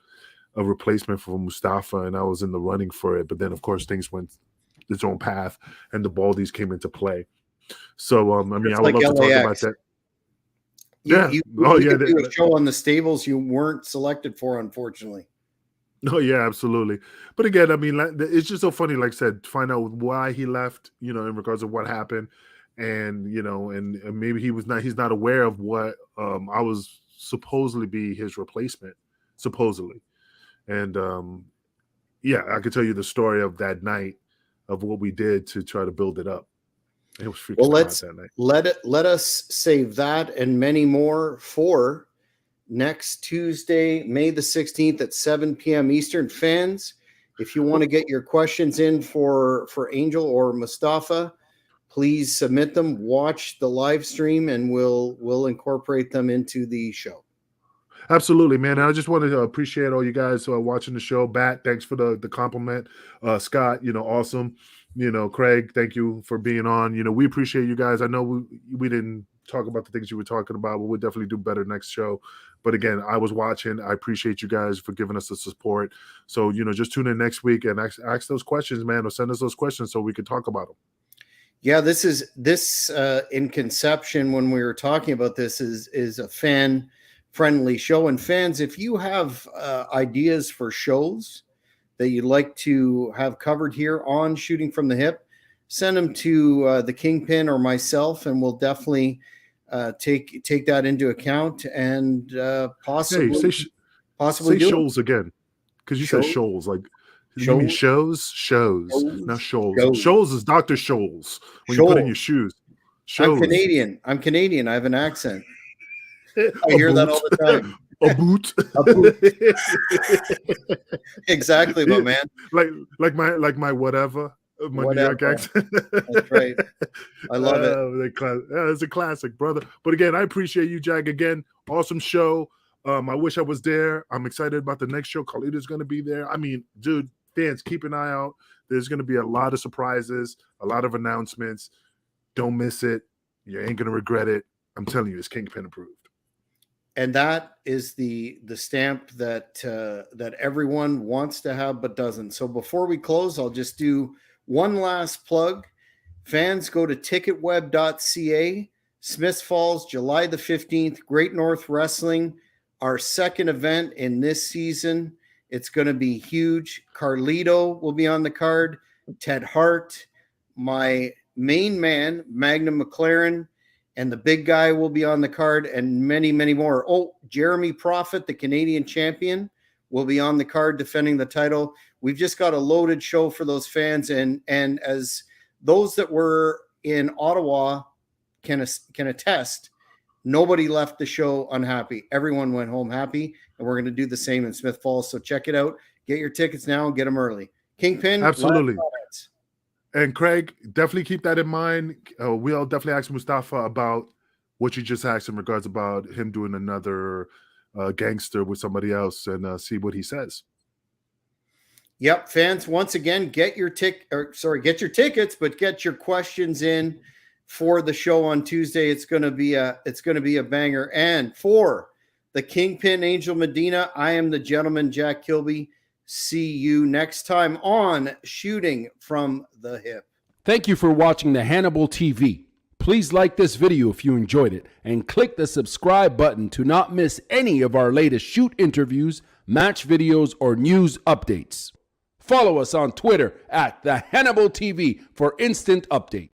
a replacement for Mustafa, and I was in the running for it. But then, of course, things went its own path, and the Baldies came into play. So, I would love to talk about that. You do a show on the stables you weren't selected for, unfortunately. Oh yeah, absolutely. But again, it's just so funny. Like I said, find out why he left. In regards to what happened, and and maybe he's not aware of what I was supposedly be his replacement, supposedly. And I could tell you the story of that night of what we did to try to build it up. It was freaking that night. Let us save that and many more for next Tuesday, May the 16th at 7 p.m. Eastern. Fans, if you want to get your questions in for Angel or Mustafa, please submit them. Watch the live stream, and we'll incorporate them into the show. Absolutely, man. I just wanted to appreciate all you guys watching the show. Bat, thanks for the compliment. Scott, awesome. Craig, thank you for being on. We appreciate you guys. I know we didn't talk about the things you were talking about, but we'll definitely do better next show. But again, I was watching. I appreciate you guys for giving us the support. So, just tune in next week and ask those questions, man, or send us those questions so we can talk about them. Yeah, this in conception, when we were talking about this, is a fan-friendly show. And fans, if you have ideas for shows that you'd like to have covered here on Shooting from the Hip, send them to the Kingpin or myself, and we'll definitely take that into account and possibly say shoals again, because you said shoals. Like, you mean shows? Shows, not shoals. Shoals is Dr. Scholl's when you put in your shoes. Shows. I'm Canadian. I have an accent. I hear that all the time. A boot. Exactly, my man. Like my whatever. My New York accent. That's right. I love it. It's a classic, brother. But again, I appreciate you, Jack. Again, awesome show. I wish I was there. I'm excited about the next show. Carlito's going to be there. Dude, fans, keep an eye out. There's going to be a lot of surprises, a lot of announcements. Don't miss it. You ain't going to regret it. I'm telling you, it's Kingpin approved. And that is the stamp that everyone wants to have but doesn't. So before we close, I'll just do one last plug. Fans, go to ticketweb.ca. Smiths Falls, July the 15th, Great North Wrestling, our second event in this season. It's going to be huge. Carlito will be on the card. Ted Hart, my main man, Magnum McLaren, and the big guy will be on the card, and many, many more. Oh, Jeremy Prophet, the Canadian champion, will be on the card defending the title. We've just got a loaded show for those fans. And as those that were in Ottawa can attest, nobody left the show unhappy. Everyone went home happy, and we're going to do the same in Smith Falls. So check it out. Get your tickets now and get them early. Kingpin. Absolutely. And Craig, definitely keep that in mind. We'll definitely ask Mustafa about what you just asked in regards about him doing another gangster with somebody else, and see what he says. Yep, fans. Once again, get your tickets, but get your questions in for the show on Tuesday. It's going to be a banger. And for the Kingpin, Angel Medina, I am the gentleman, Jack Kilby. See you next time on Shooting from the Hip. Thank you for watching the Hannibal TV. Please like this video if you enjoyed it, and click the subscribe button to not miss any of our latest shoot interviews, match videos, or news updates. Follow us on Twitter at the Hannibal TV for instant updates.